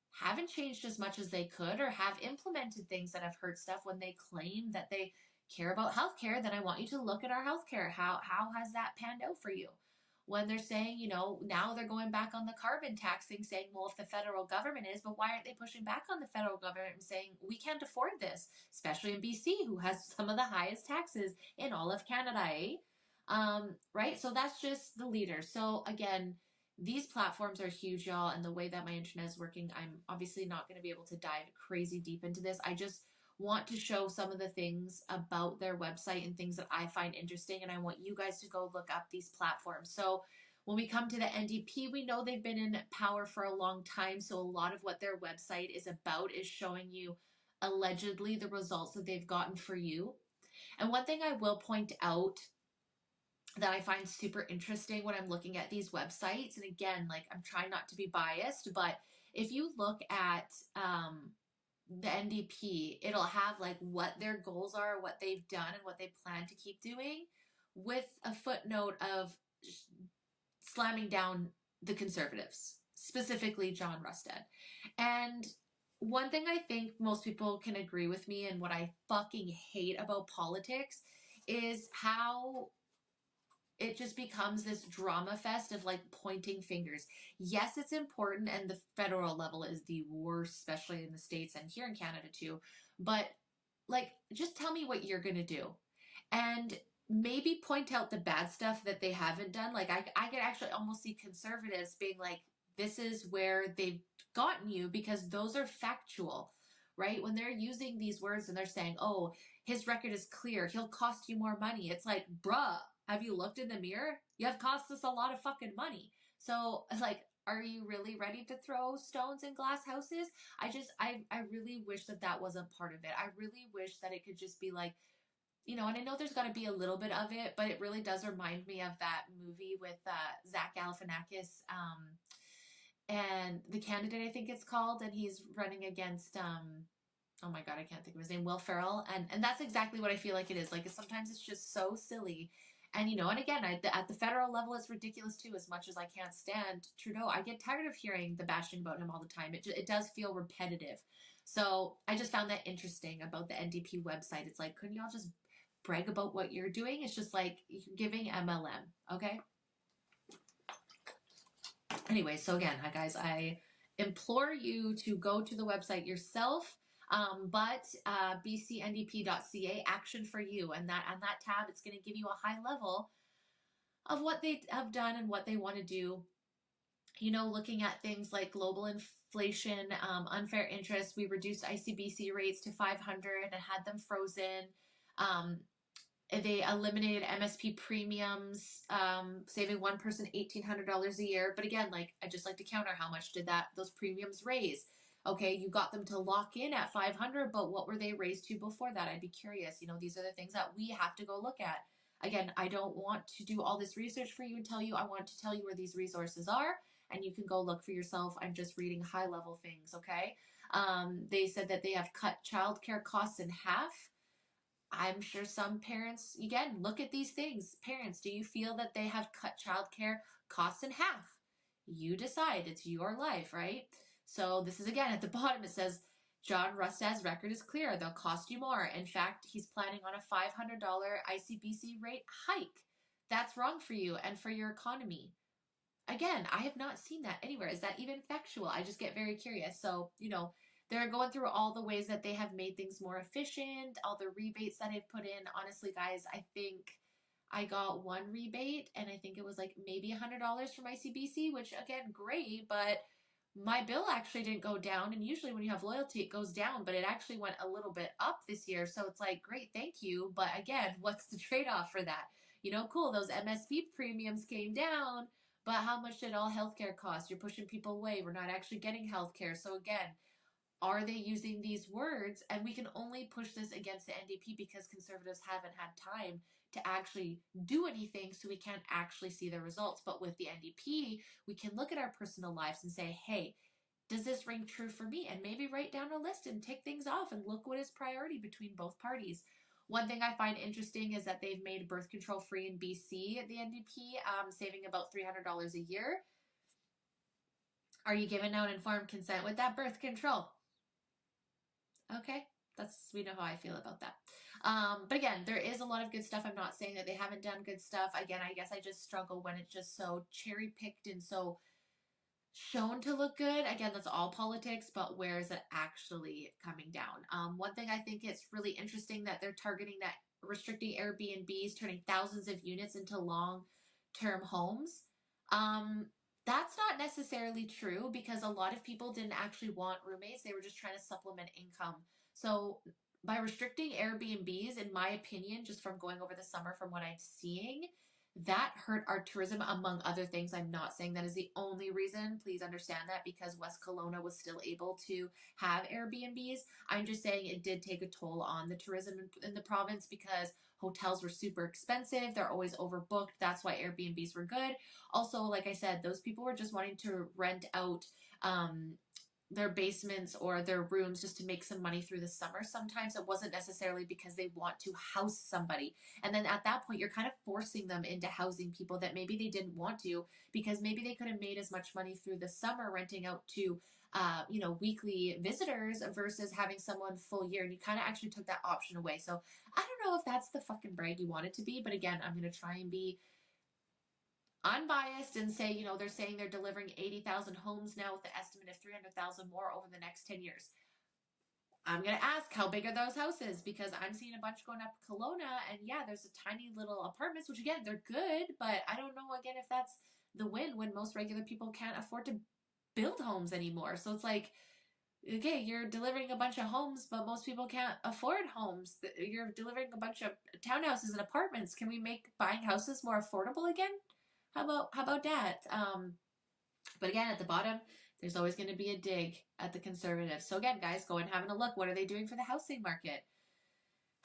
haven't changed as much as they could, or have implemented things that have hurt stuff when they claim that they care about healthcare. Then I want you to look at our healthcare. How has that panned out for you? When they're saying, you know, now they're going back on the carbon tax thing, saying, well, if the federal government is, but why aren't they pushing back on the federal government and saying, we can't afford this, especially in BC, who has some of the highest taxes in all of Canada, eh? Right? So that's just the leaders. So again, these platforms are huge, y'all, and the way that my internet is working, I'm obviously not going to be able to dive crazy deep into this. I just want to show some of the things about their website and things that I find interesting, and I want you guys to go look up these platforms. So when we come to the NDP, we know they've been in power for a long time, so a lot of what their website is about is showing you allegedly the results that they've gotten for you. And one thing I will point out that I find super interesting when I'm looking at these websites, and again, like, I'm trying not to be biased, but if you look at the NDP, it'll have like what their goals are, what they've done, and what they plan to keep doing, with a footnote of slamming down the conservatives, specifically John Rusted. And one thing I think most people can agree with me, and what I fucking hate about politics, is how it just becomes this drama fest of like pointing fingers. Yes, it's important, and the federal level is the worst, especially in the States and here in Canada too. But like, just tell me what you're going to do. And maybe point out the bad stuff that they haven't done. Like, I could actually almost see conservatives being like, this is where they've gotten you, because those are factual, right? When they're using these words and they're saying, oh, his record is clear, he'll cost you more money. It's like, bruh, have you looked in the mirror? You have cost us a lot of fucking money. So, like, are you really ready to throw stones in glass houses? I really wish that that wasn't part of it. I really wish that it could just be like, you know, and I know there's got to be a little bit of it, but it really does remind me of that movie with Zach Galifianakis, and the candidate, I think it's called, and he's running against, oh my God, I can't think of his name, Will Ferrell, and that's exactly what I feel like it is. Like, sometimes it's just so silly. And, you know, and again, at the federal level, it's ridiculous too. As much as I can't stand Trudeau, I get tired of hearing the bashing about him all the time. It does feel repetitive. So I just found that interesting about the NDP website. It's like, couldn't y'all just brag about what you're doing? It's just like giving MLM, okay? Anyway, so again, guys, I implore you to go to the website yourself. But bcndp.ca, action for you, and that on that tab, it's going to give you a high level of what they have done and what they want to do. Looking at things like global inflation, unfair interest, we reduced ICBC rates to 500 and had them frozen. Um, they eliminated MSP premiums, saving one person $1,800 a year. But again, like, I just like to counter, how much did those premiums raise? Okay, you got them to lock in at 500, but what were they raised to before that? I'd be curious. These are the things that we have to go look at. Again, I don't want to do all this research for you and tell you. I want to tell you where these resources are, and you can go look for yourself. I'm just reading high level things, okay? They said that they have cut childcare costs in half. I'm sure some parents, again, look at these things. Parents, do you feel that they have cut childcare costs in half? You decide. It's your life, right? So this is, again, at the bottom, it says, John Rustad's record is clear. They'll cost you more. In fact, he's planning on a $500 ICBC rate hike. That's wrong for you and for your economy. Again, I have not seen that anywhere. Is that even factual? I just get very curious. So, they're going through all the ways that they have made things more efficient, all the rebates that they've put in. Honestly, guys, I think I got one rebate, and I think it was like maybe $100 from ICBC, which, again, great, but my bill actually didn't go down. And usually when you have loyalty, it goes down, but it actually went a little bit up this year. So it's like, great, thank you. But again, what's the trade-off for that? Cool, those MSP premiums came down, but how much did all healthcare cost? You're pushing people away. We're not actually getting healthcare. So again, are they using these words? And we can only push this against the NDP because conservatives haven't had time to actually do anything, so we can't actually see the results. But with the NDP, we can look at our personal lives and say, hey, does this ring true for me? And maybe write down a list and tick things off and look what is priority between both parties. One thing I find interesting is that they've made birth control free in BC at the NDP, saving about $300 a year. Are you giving out informed consent with that birth control? Okay, we know how I feel about that. But again, there is a lot of good stuff. I'm not saying that they haven't done good stuff. Again, I guess I just struggle when it's just so cherry picked and so shown to look good. Again, that's all politics, but where is it actually coming down? One thing I think it's really interesting that they're targeting that restricting Airbnbs, turning thousands of units into long-term homes. That's not necessarily true because a lot of people didn't actually want roommates. They were just trying to supplement income. So by restricting Airbnbs, in my opinion, just from going over the summer from what I'm seeing, that hurt our tourism, among other things. I'm not saying that is the only reason. Please understand that, because West Kelowna was still able to have Airbnbs. I'm just saying it did take a toll on the tourism in the province because hotels were super expensive. They're always overbooked. That's why Airbnbs were good. Also, like I said, those people were just wanting to rent out their basements or their rooms just to make some money through the summer. Sometimes it wasn't necessarily because they want to house somebody. And then at that point, you're kind of forcing them into housing people that maybe they didn't want to, because maybe they could have made as much money through the summer renting out to, weekly visitors versus having someone full year. And you kind of actually took that option away. So I don't know if that's the fucking brag you want it to be. But again, I'm going to try and be unbiased and say, they're saying they're delivering 80,000 homes now with the estimate of 300,000 more over the next 10 years. I'm going to ask, how big are those houses? Because I'm seeing a bunch going up Kelowna, and yeah, there's a tiny little apartments, which again, they're good, but I don't know, again, if that's the win when most regular people can't afford to build homes anymore. So it's like, okay, you're delivering a bunch of homes, but most people can't afford homes. You're delivering a bunch of townhouses and apartments. Can we make buying houses more affordable again? How about that? But again, at the bottom, there's always going to be a dig at the conservatives. So again, guys, go and having a look. What are they doing for the housing market?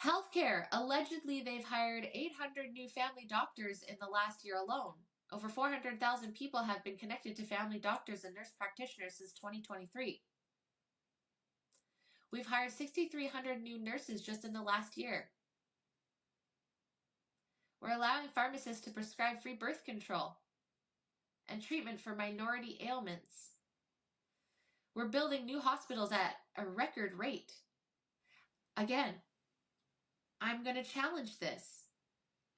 Healthcare. Allegedly, they've hired 800 new family doctors in the last year alone. Over 400,000 people have been connected to family doctors and nurse practitioners since 2023. We've hired 6,300 new nurses just in the last year. We're allowing pharmacists to prescribe free birth control and treatment for minority ailments. We're building new hospitals at a record rate. Again, I'm going to challenge this.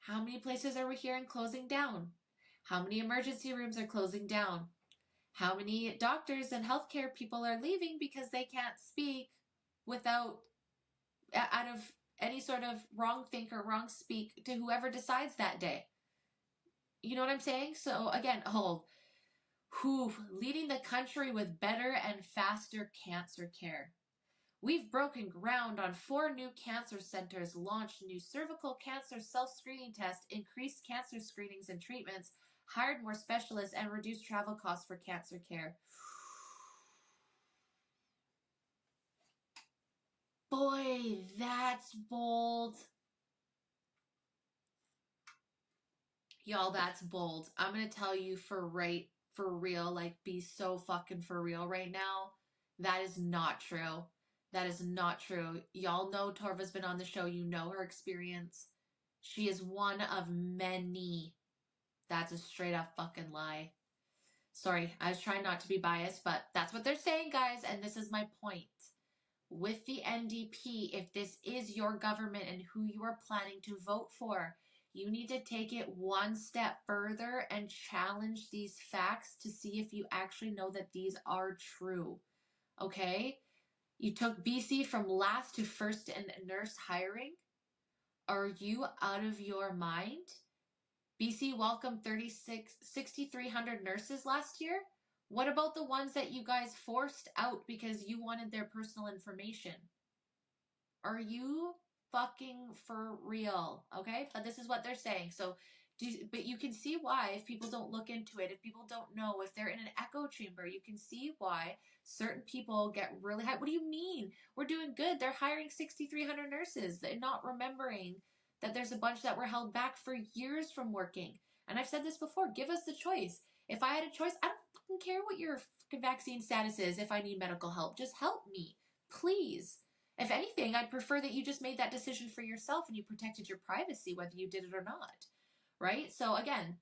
How many places are we hearing closing down? How many emergency rooms are closing down? How many doctors and healthcare people are leaving because they can't speak without, out of any sort of wrong think or wrong speak to whoever decides that day? You know what I'm saying? So again, who leading the country with better and faster cancer care. We've broken ground on 4 new cancer centers, launched new cervical cancer self-screening tests, increased cancer screenings and treatments, hired more specialists, and reduced travel costs for cancer care. Boy, that's bold. Y'all, that's bold. I'm going to tell you for real, like be so fucking for real right now. That is not true. That is not true. Y'all know Torva's been on the show. You know her experience. She is one of many. That's a straight up fucking lie. Sorry, I was trying not to be biased, but that's what they're saying, guys, and this is my point. With the NDP, if this is your government and who you are planning to vote for, you need to take it one step further and challenge these facts to see if you actually know that these are true. Okay? You took BC from last to first in nurse hiring. Are you out of your mind? BC welcomed 6,300 nurses last year. What about the ones that you guys forced out because you wanted their personal information? Are you fucking for real? Okay, but this is what they're saying. So, but you can see why if people don't look into it, if people don't know, if they're in an echo chamber, you can see why certain people get really high. What do you mean? We're doing good. They're hiring 6,300 nurses. They're not remembering that there's a bunch that were held back for years from working. And I've said this before, give us the choice. If I had a choice, I don't fucking care what your vaccine status is if I need medical help. Just help me, please. If anything, I'd prefer that you just made that decision for yourself and you protected your privacy, whether you did it or not, right? So again,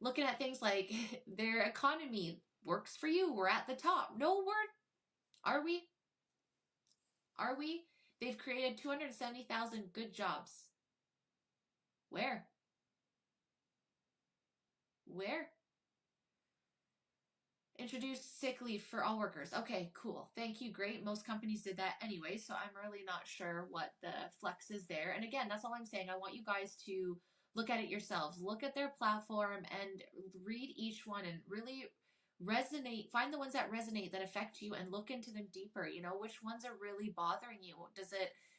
looking at things like their economy works for you. We're at the top. No, are we? Are we? They've created 270,000 good jobs. Where? Where? Introduce sick leave for all workers. Okay, cool. Thank you. Great. Most companies did that anyway, so I'm really not sure what the flex is there. And again, that's all I'm saying. I want you guys to look at it yourselves. Look at their platform and read each one and really resonate. Find the ones that resonate, that affect you, and look into them deeper. You know, which ones are really bothering you?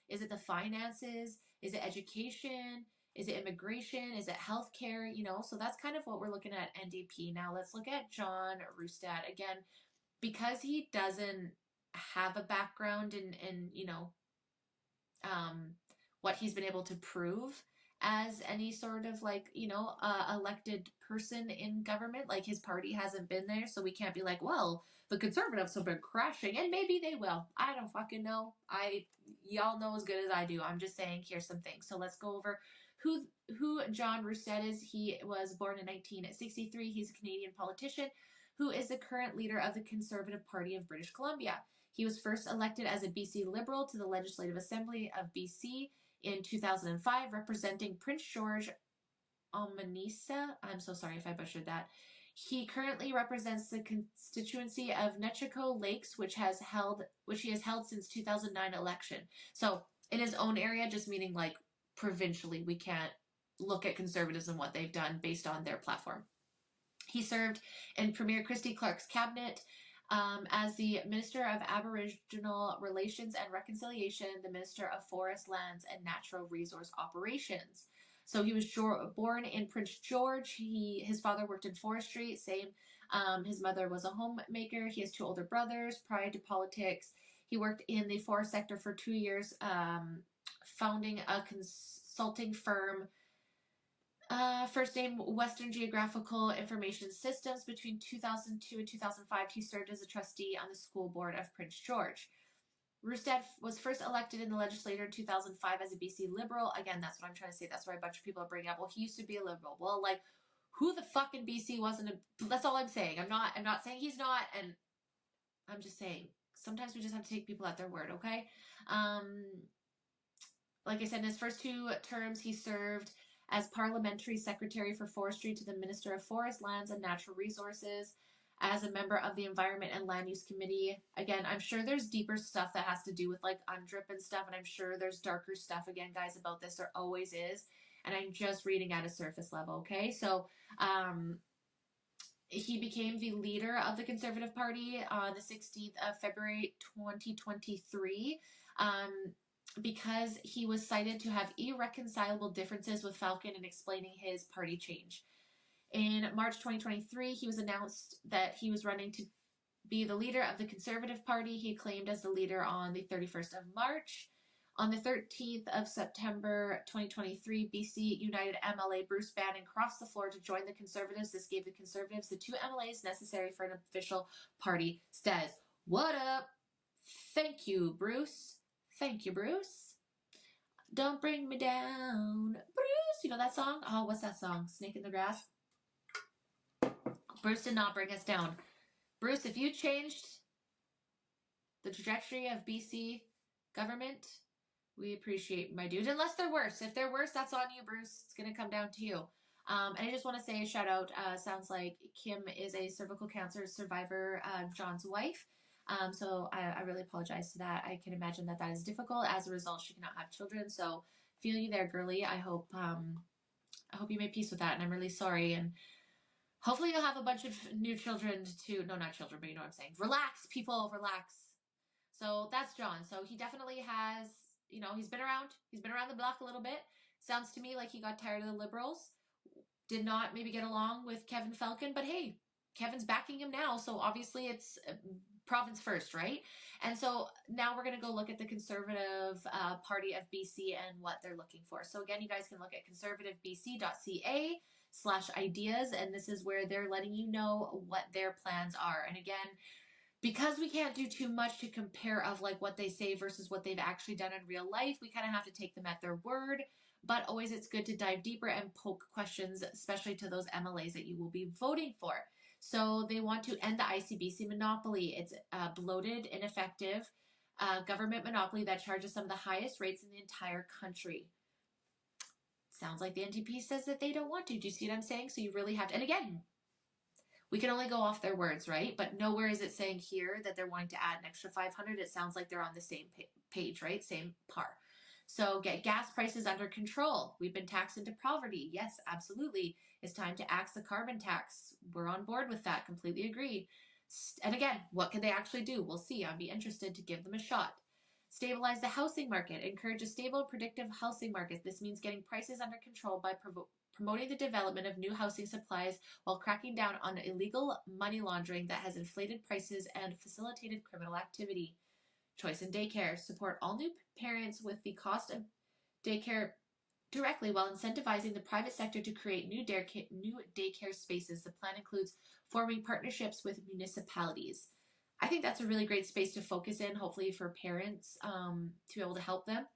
Is it the finances? Is it education? Is it immigration? Is it healthcare? You know, so that's kind of what we're looking at NDP. Now let's look at John Roustad again, because he doesn't have a background in what he's been able to prove as any sort of elected person in government. Like his party hasn't been there, so we can't be like, well, the conservatives have been crashing, and maybe they will. I don't fucking know. Y'all know as good as I do. I'm just saying, here's some things. So let's go over who John Roustad is. He was born in 1963. He's a Canadian politician who is the current leader of the Conservative Party of British Columbia. He was first elected as a BC Liberal to the Legislative Assembly of BC in 2005, representing Prince George Omanisa. I'm so sorry if I butchered that. He currently represents the constituency of Nechico Lakes, which he has held since 2009 election. So in his own area, just meaning like provincially, we can't look at conservatives and what they've done based on their platform. He served in Premier Christy Clark's cabinet as the Minister of Aboriginal Relations and Reconciliation, the Minister of Forest Lands and Natural Resource Operations. So he was born in Prince George. His father worked in forestry, same. His mother was a homemaker. He has 2 older brothers. Prior to politics, he worked in the forest sector for 2 years, founding a consulting firm. First name Western Geographical Information Systems. Between 2002 and 2005, he served as a trustee on the school board of Prince George. Roustad was first elected in the legislature in 2005 as a BC Liberal. Again, that's what I'm trying to say. That's why a bunch of people are bringing up, well, he used to be a Liberal. Well, like, who the fuck in BC wasn't that's all I'm saying. I'm not saying he's not, and I'm just saying, sometimes we just have to take people at their word, okay? Like I said, in his first 2 terms, he served as Parliamentary Secretary for Forestry to the Minister of Forest, Lands and Natural Resources. as a member of the Environment and Land Use Committee. Again, I'm sure there's deeper stuff that has to do with like UNDRIP and stuff, and I'm sure there's darker stuff again, guys, about this. There always is. And I'm just reading at a surface level, okay? So he became the leader of the Conservative Party on the 16th of February 2023 because he was cited to have irreconcilable differences with Falcon in explaining his party change. In March 2023, he was announced that he was running to be the leader of the Conservative Party. He claimed as the leader on the 31st of March. On the 13th of September 2023, BC United MLA Bruce Bannon crossed the floor to join the Conservatives. This gave the Conservatives the 2 MLAs necessary for an official party status. What up? Thank you, Bruce. Thank you, Bruce. Don't bring me down, Bruce. You know that song? Oh, what's that song? Snake in the Grass? Bruce did not bring us down. Bruce, if you changed the trajectory of BC government, we appreciate, my dude. Unless they're worse. If they're worse, that's on you, Bruce. It's going to come down to you. And I just want to say a shout out. Sounds like Kim is a cervical cancer survivor, John's wife. So I really apologize to that. I can imagine that that is difficult. As a result, she cannot have children. So feel you there, girly. I hope you made peace with that. And I'm really sorry. And hopefully you'll have a bunch of new children too. No, not children, but you know what I'm saying. Relax, people, relax. So that's John. So he definitely has, he's been around the block a little bit. Sounds to me like he got tired of the Liberals. Did not maybe get along with Kevin Falcon, but hey, Kevin's backing him now. So obviously it's province first, right? And so now we're going to go look at the Conservative Party of BC and what they're looking for. So again, you guys can look at conservativebc.ca/ideas, and this is where they're letting you know what their plans are. And again, because we can't do too much to compare of like what they say versus what they've actually done in real life, we kind of have to take them at their word. But always it's good to dive deeper and poke questions, especially to those MLAs that you will be voting for. So they want to end the ICBC monopoly. It's bloated, ineffective government monopoly that charges some of the highest rates in the entire country. Sounds like the NDP says that they don't want to. Do you see what I'm saying? So you really have to, and again, we can only go off their words, right? But nowhere is it saying here that they're wanting to add an extra 500. It sounds like they're on the same page, right? Same par. So get gas prices under control. We've been taxed into poverty. Yes, absolutely. It's time to axe the carbon tax. We're on board with that. Completely agree. And again, what can they actually do? We'll see. I'd be interested to give them a shot. Stabilize the housing market. Encourage a stable, predictive housing market. This means getting prices under control by promoting the development of new housing supplies while cracking down on illegal money laundering that has inflated prices and facilitated criminal activity. Choice in daycare. Support all new parents with the cost of daycare directly while incentivizing the private sector to create new daycare spaces. The plan includes forming partnerships with municipalities. I think that's a really great space to focus in, hopefully for parents to be able to help them.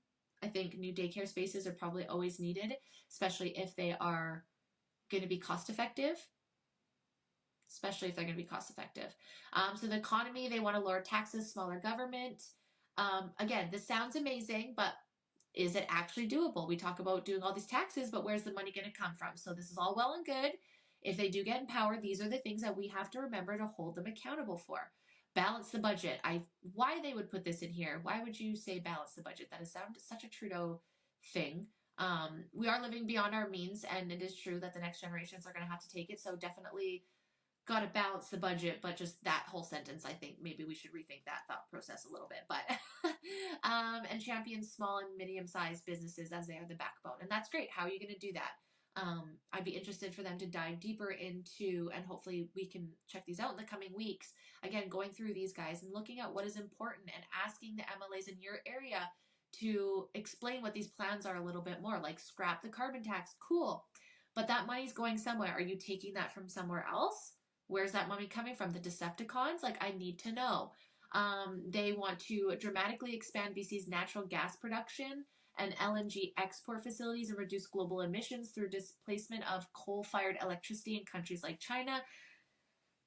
I think new daycare spaces are probably always needed, especially if they are going to be cost effective. So the economy, they want to lower taxes, smaller government. Again, this sounds amazing, but is it actually doable? We talk about doing all these taxes, but where's the money going to come from? So this is all well and good. If they do get in power, these are the things that we have to remember to hold them accountable for. Balance the budget. Why they would put this in here? Why would you say balance the budget? That is such a Trudeau thing. We are living beyond our means, and it is true that the next generations are going to have to take it. So definitely got to balance the budget, but just that whole sentence, I think maybe we should rethink that thought process a little bit. But and champion small and medium-sized businesses as they are the backbone, and that's great. How are you going to do that? I'd be interested for them to dive deeper into, and hopefully we can check these out in the coming weeks. Again, going through these guys and looking at what is important and asking the MLAs in your area to explain what these plans are a little bit more, like scrap the carbon tax. Cool. But that money's going somewhere. Are you taking that from somewhere else? Where's that money coming from? The Decepticons? Like, I need to know. They want to dramatically expand BC's natural gas production and LNG export facilities and reduce global emissions through displacement of coal-fired electricity in countries like China.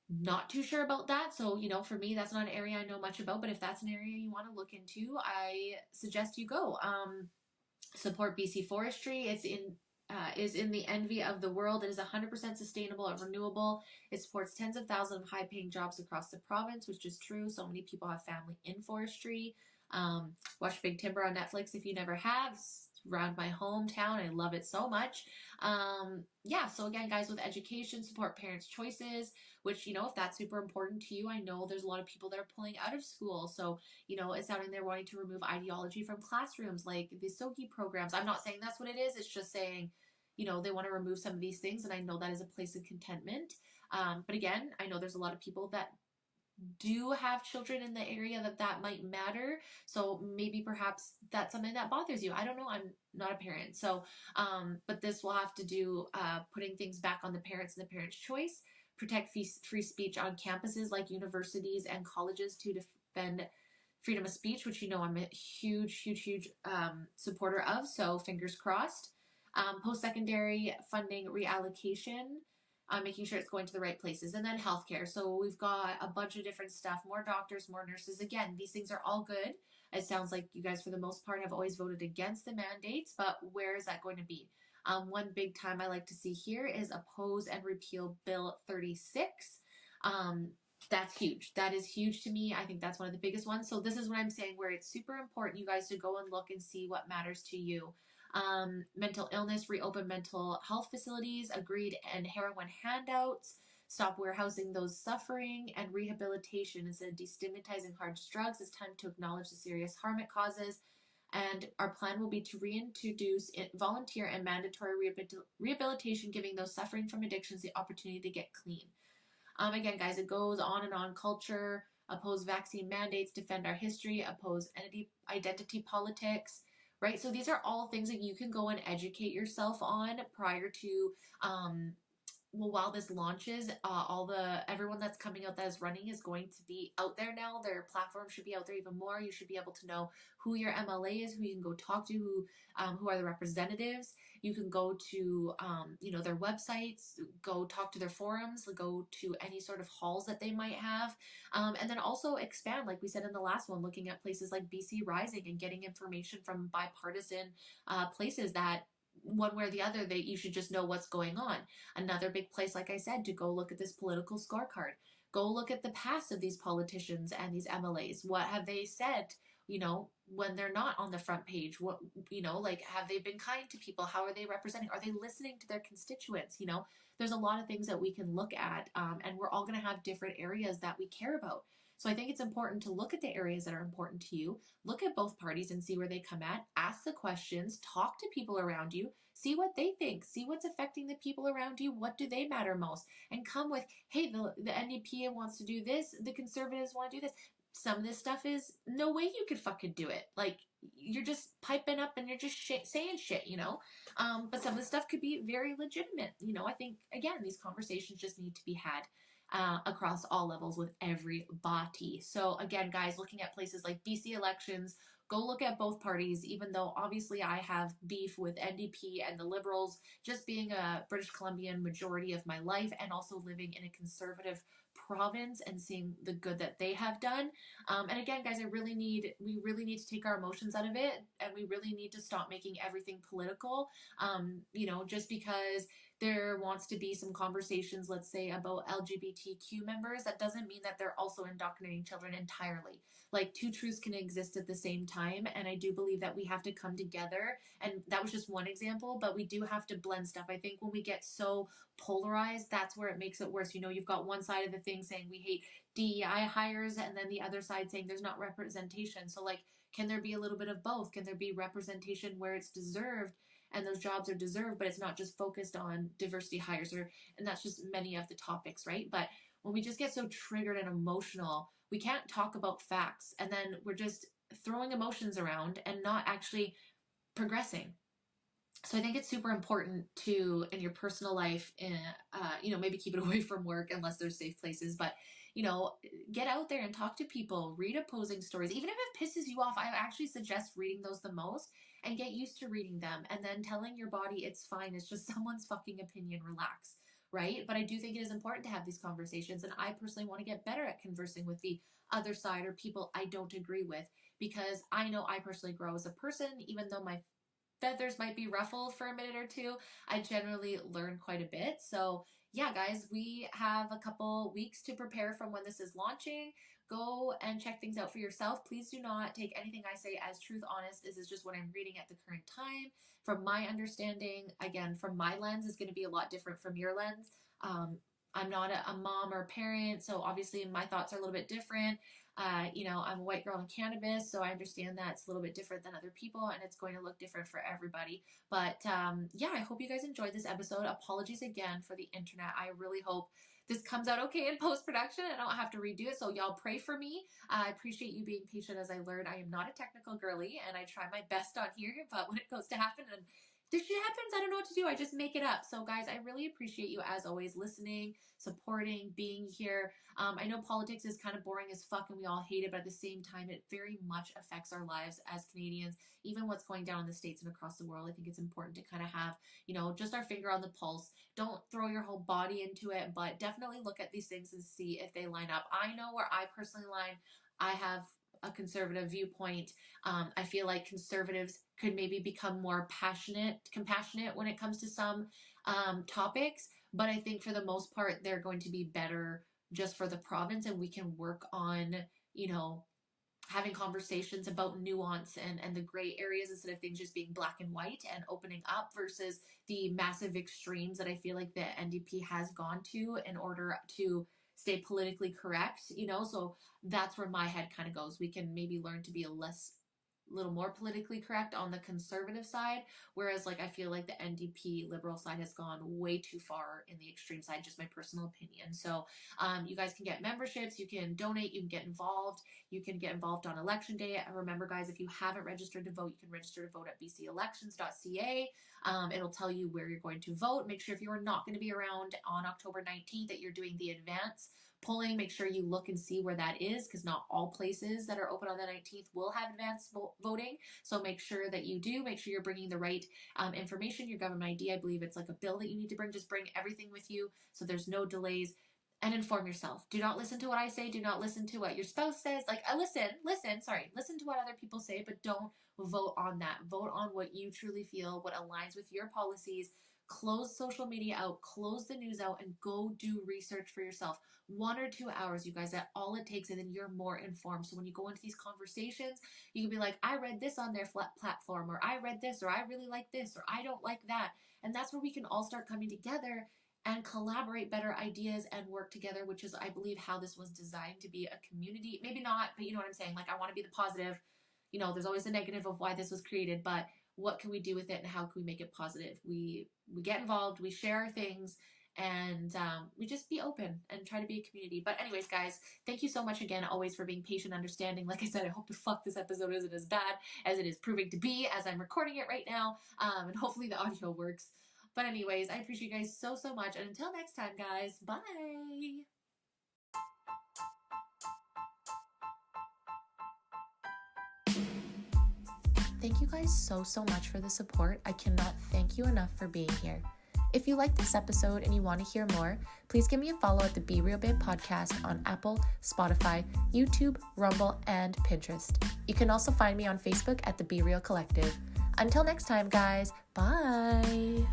Not too sure about that. So, for me, that's not an area I know much about. But if that's an area you want to look into, I suggest you go. Support BC forestry. It's in is in the envy of the world. It is 100% sustainable and renewable. It supports tens of thousands of high-paying jobs across the province, which is true. So many people have family in forestry. Watch Big Timber on Netflix if you never have. It's around my hometown. I love it so much. Yeah, so again, guys, with education, support parents' choices, which, if that's super important to you, I know there's a lot of people that are pulling out of school. So, it's out in there wanting to remove ideology from classrooms, like the SOGI programs. I'm not saying that's what it is. It's just saying, they want to remove some of these things. And I know that is a place of contentment. But again, I know there's a lot of people that do have children in the area that might matter. So maybe perhaps that's something that bothers you. I don't know. I'm not a parent. So, but this will have to do putting things back on the parents and the parents' choice, protect free speech on campuses like universities and colleges to defend freedom of speech, which I'm a huge supporter of. So fingers crossed. Post-secondary funding reallocation, making sure it's going to the right places. And then healthcare. So we've got a bunch of different stuff, more doctors, more nurses. Again, these things are all good. It sounds like you guys, for the most part, have always voted against the mandates, but where is that going to be? One big time I like to see here is oppose and repeal Bill 36. That's huge. That is huge to me. I think that's one of the biggest ones. So this is what I'm saying, where it's super important, you guys, to go and look and see what matters to you. Mental illness, reopen mental health facilities, agreed and heroin handouts, stop warehousing those suffering, and rehabilitation instead of destigmatizing hard drugs. It's time to acknowledge the serious harm it causes. And our plan will be to reintroduce volunteer and mandatory rehabilitation, giving those suffering from addictions the opportunity to get clean. Again, guys, it goes on and on. Culture, oppose vaccine mandates, defend our history, oppose identity politics, right? So these are all things that you can go and educate yourself on prior to, while this launches. Everyone that's coming out that is running is going to be out there now. Their platform should be out there even more. You should be able to know who your MLA is, who you can go talk to, who are the representatives. You can go to, their websites, go talk to their forums, go to any sort of halls that they might have. And then also expand, like we said in the last one, looking at places like BC Rising and getting information from bipartisan places that one way or the other, that you should just know what's going on. Another big place, like I said, to go look at this political scorecard. Go look at the past of these politicians and these MLAs. What have they said, when they're not on the front page? What, have they been kind to people? How are they representing? Are they listening to their constituents? There's a lot of things that we can look at, and we're all going to have different areas that we care about. So I think it's important to look at the areas that are important to you, look at both parties and see where they come at, ask the questions, talk to people around you, see what they think, see what's affecting the people around you, what do they matter most, and come with, hey, the NDP wants to do this, the Conservatives want to do this. Some of this stuff is no way you could fucking do it. Like, you're just piping up and you're just saying shit, but some of the stuff could be very legitimate. I think, again, these conversations just need to be had across all levels with everybody. So again, guys, looking at places like BC elections, go look at both parties, even though obviously I have beef with NDP and the Liberals, just being a British Columbian majority of my life and also living in a conservative province and seeing the good that they have done. And again, guys, we really need to take our emotions out of it, and we really need to stop making everything political. Just because there wants to be some conversations, let's say, about LGBTQ members, that doesn't mean that they're also indoctrinating children entirely. Like, two truths can exist at the same time, and I do believe that we have to come together, and that was just one example, but we do have to blend stuff. I think when we get so polarized, that's where it makes it worse. You've got one side of the thing saying we hate DEI hires, and then the other side saying there's not representation. So, like, can there be a little bit of both? Can there be representation where it's deserved and those jobs are deserved, but it's not just focused on diversity hires, and that's just many of the topics, right? But when we just get so triggered and emotional, we can't talk about facts, and then we're just throwing emotions around and not actually progressing. So I think it's super important to, in your personal life, maybe keep it away from work unless there's safe places, but get out there and talk to people, read opposing stories. Even if it pisses you off, I actually suggest reading those the most and get used to reading them, and then telling your body it's fine, it's just someone's fucking opinion, relax, right? But I do think it is important to have these conversations, and I personally want to get better at conversing with the other side or people I don't agree with, because I know I personally grow as a person, even though my feathers might be ruffled for a minute or two, I generally learn quite a bit. So yeah, guys, we have a couple weeks to prepare from when this is launching. Go and check things out for yourself. Please do not take anything I say as truth honest. This is just what I'm reading at the current time. From my understanding, again, from my lens is going to be a lot different from your lens. I'm not a mom or a parent, so obviously my thoughts are a little bit different. I'm a white girl in cannabis, so I understand that it's a little bit different than other people, and it's going to look different for everybody. But yeah, I hope you guys enjoyed this episode. Apologies again for the internet. I really hope this comes out okay in post-production. I don't have to redo it, so y'all pray for me. I appreciate you being patient as I learn. I am not a technical girly, and I try my best on here, but when it goes to happen and this shit happens, I don't know what to do. I just make it up. So guys, I really appreciate you as always listening, supporting, being here. I know politics is kind of boring as fuck and we all hate it, but at the same time, it very much affects our lives as Canadians, even what's going down in the States and across the world. I think it's important to kind of have, just our finger on the pulse. Don't throw your whole body into it, but definitely look at these things and see if they line up. I know where I personally line. I have a conservative viewpoint. I feel like conservatives could maybe become more compassionate when it comes to some topics, but I think for the most part, they're going to be better just for the province, and we can work on, having conversations about nuance and the gray areas instead of things just being black and white and opening up versus the massive extremes that I feel like the NDP has gone to in order to stay politically correct, so that's where my head kind of goes. We can maybe learn to be little more politically correct on the conservative side, whereas like I feel like the NDP liberal side has gone way too far in the extreme side, just my personal opinion. So you guys can get memberships, you can donate, you can get involved, you can get involved on election day. Remember guys, if you haven't registered to vote, you can register to vote at bcelections.ca. It'll tell you where you're going to vote. Make sure if you are not going to be around on October 19th that you're doing the advance polling. Make sure you look and see where that is, because not all places that are open on the 19th will have advanced voting. So make sure that you do. Make sure you're bringing the right information, your government ID. I believe it's like a bill that you need to bring. Just bring everything with you so there's no delays. And inform yourself. Do not listen to what I say. Do not listen to what your spouse says. Listen to what other people say, but don't vote on that. Vote on what you truly feel, what aligns with your policies. Close social media out, close the news out, and go do research for yourself. 1 or 2 hours, you guys, that's all it takes, and then you're more informed. So when you go into these conversations, you can be like, I read this on their platform, or I read this, or I really like this, or I don't like that. And that's where we can all start coming together and collaborate better ideas and work together, which is, I believe, how this was designed to be a community. Maybe not, but you know what I'm saying? Like, I want to be the positive. There's always a negative of why this was created, but what can we do with it and how can we make it positive? We get involved, we share our things, and we just be open and try to be a community. But anyways, guys, thank you so much again, always, for being patient, understanding. Like I said, I hope the fuck this episode isn't as bad as it is proving to be as I'm recording it right now, and hopefully the audio works. But anyways, I appreciate you guys so much. And until next time, guys, bye. Thank you guys so much for the support. I cannot thank you enough for being here. If you like this episode and you want to hear more, please give me a follow at the Be Real Babe podcast on Apple, Spotify, YouTube, Rumble, and Pinterest. You can also find me on Facebook at the Be Real Collective. Until next time, guys, bye.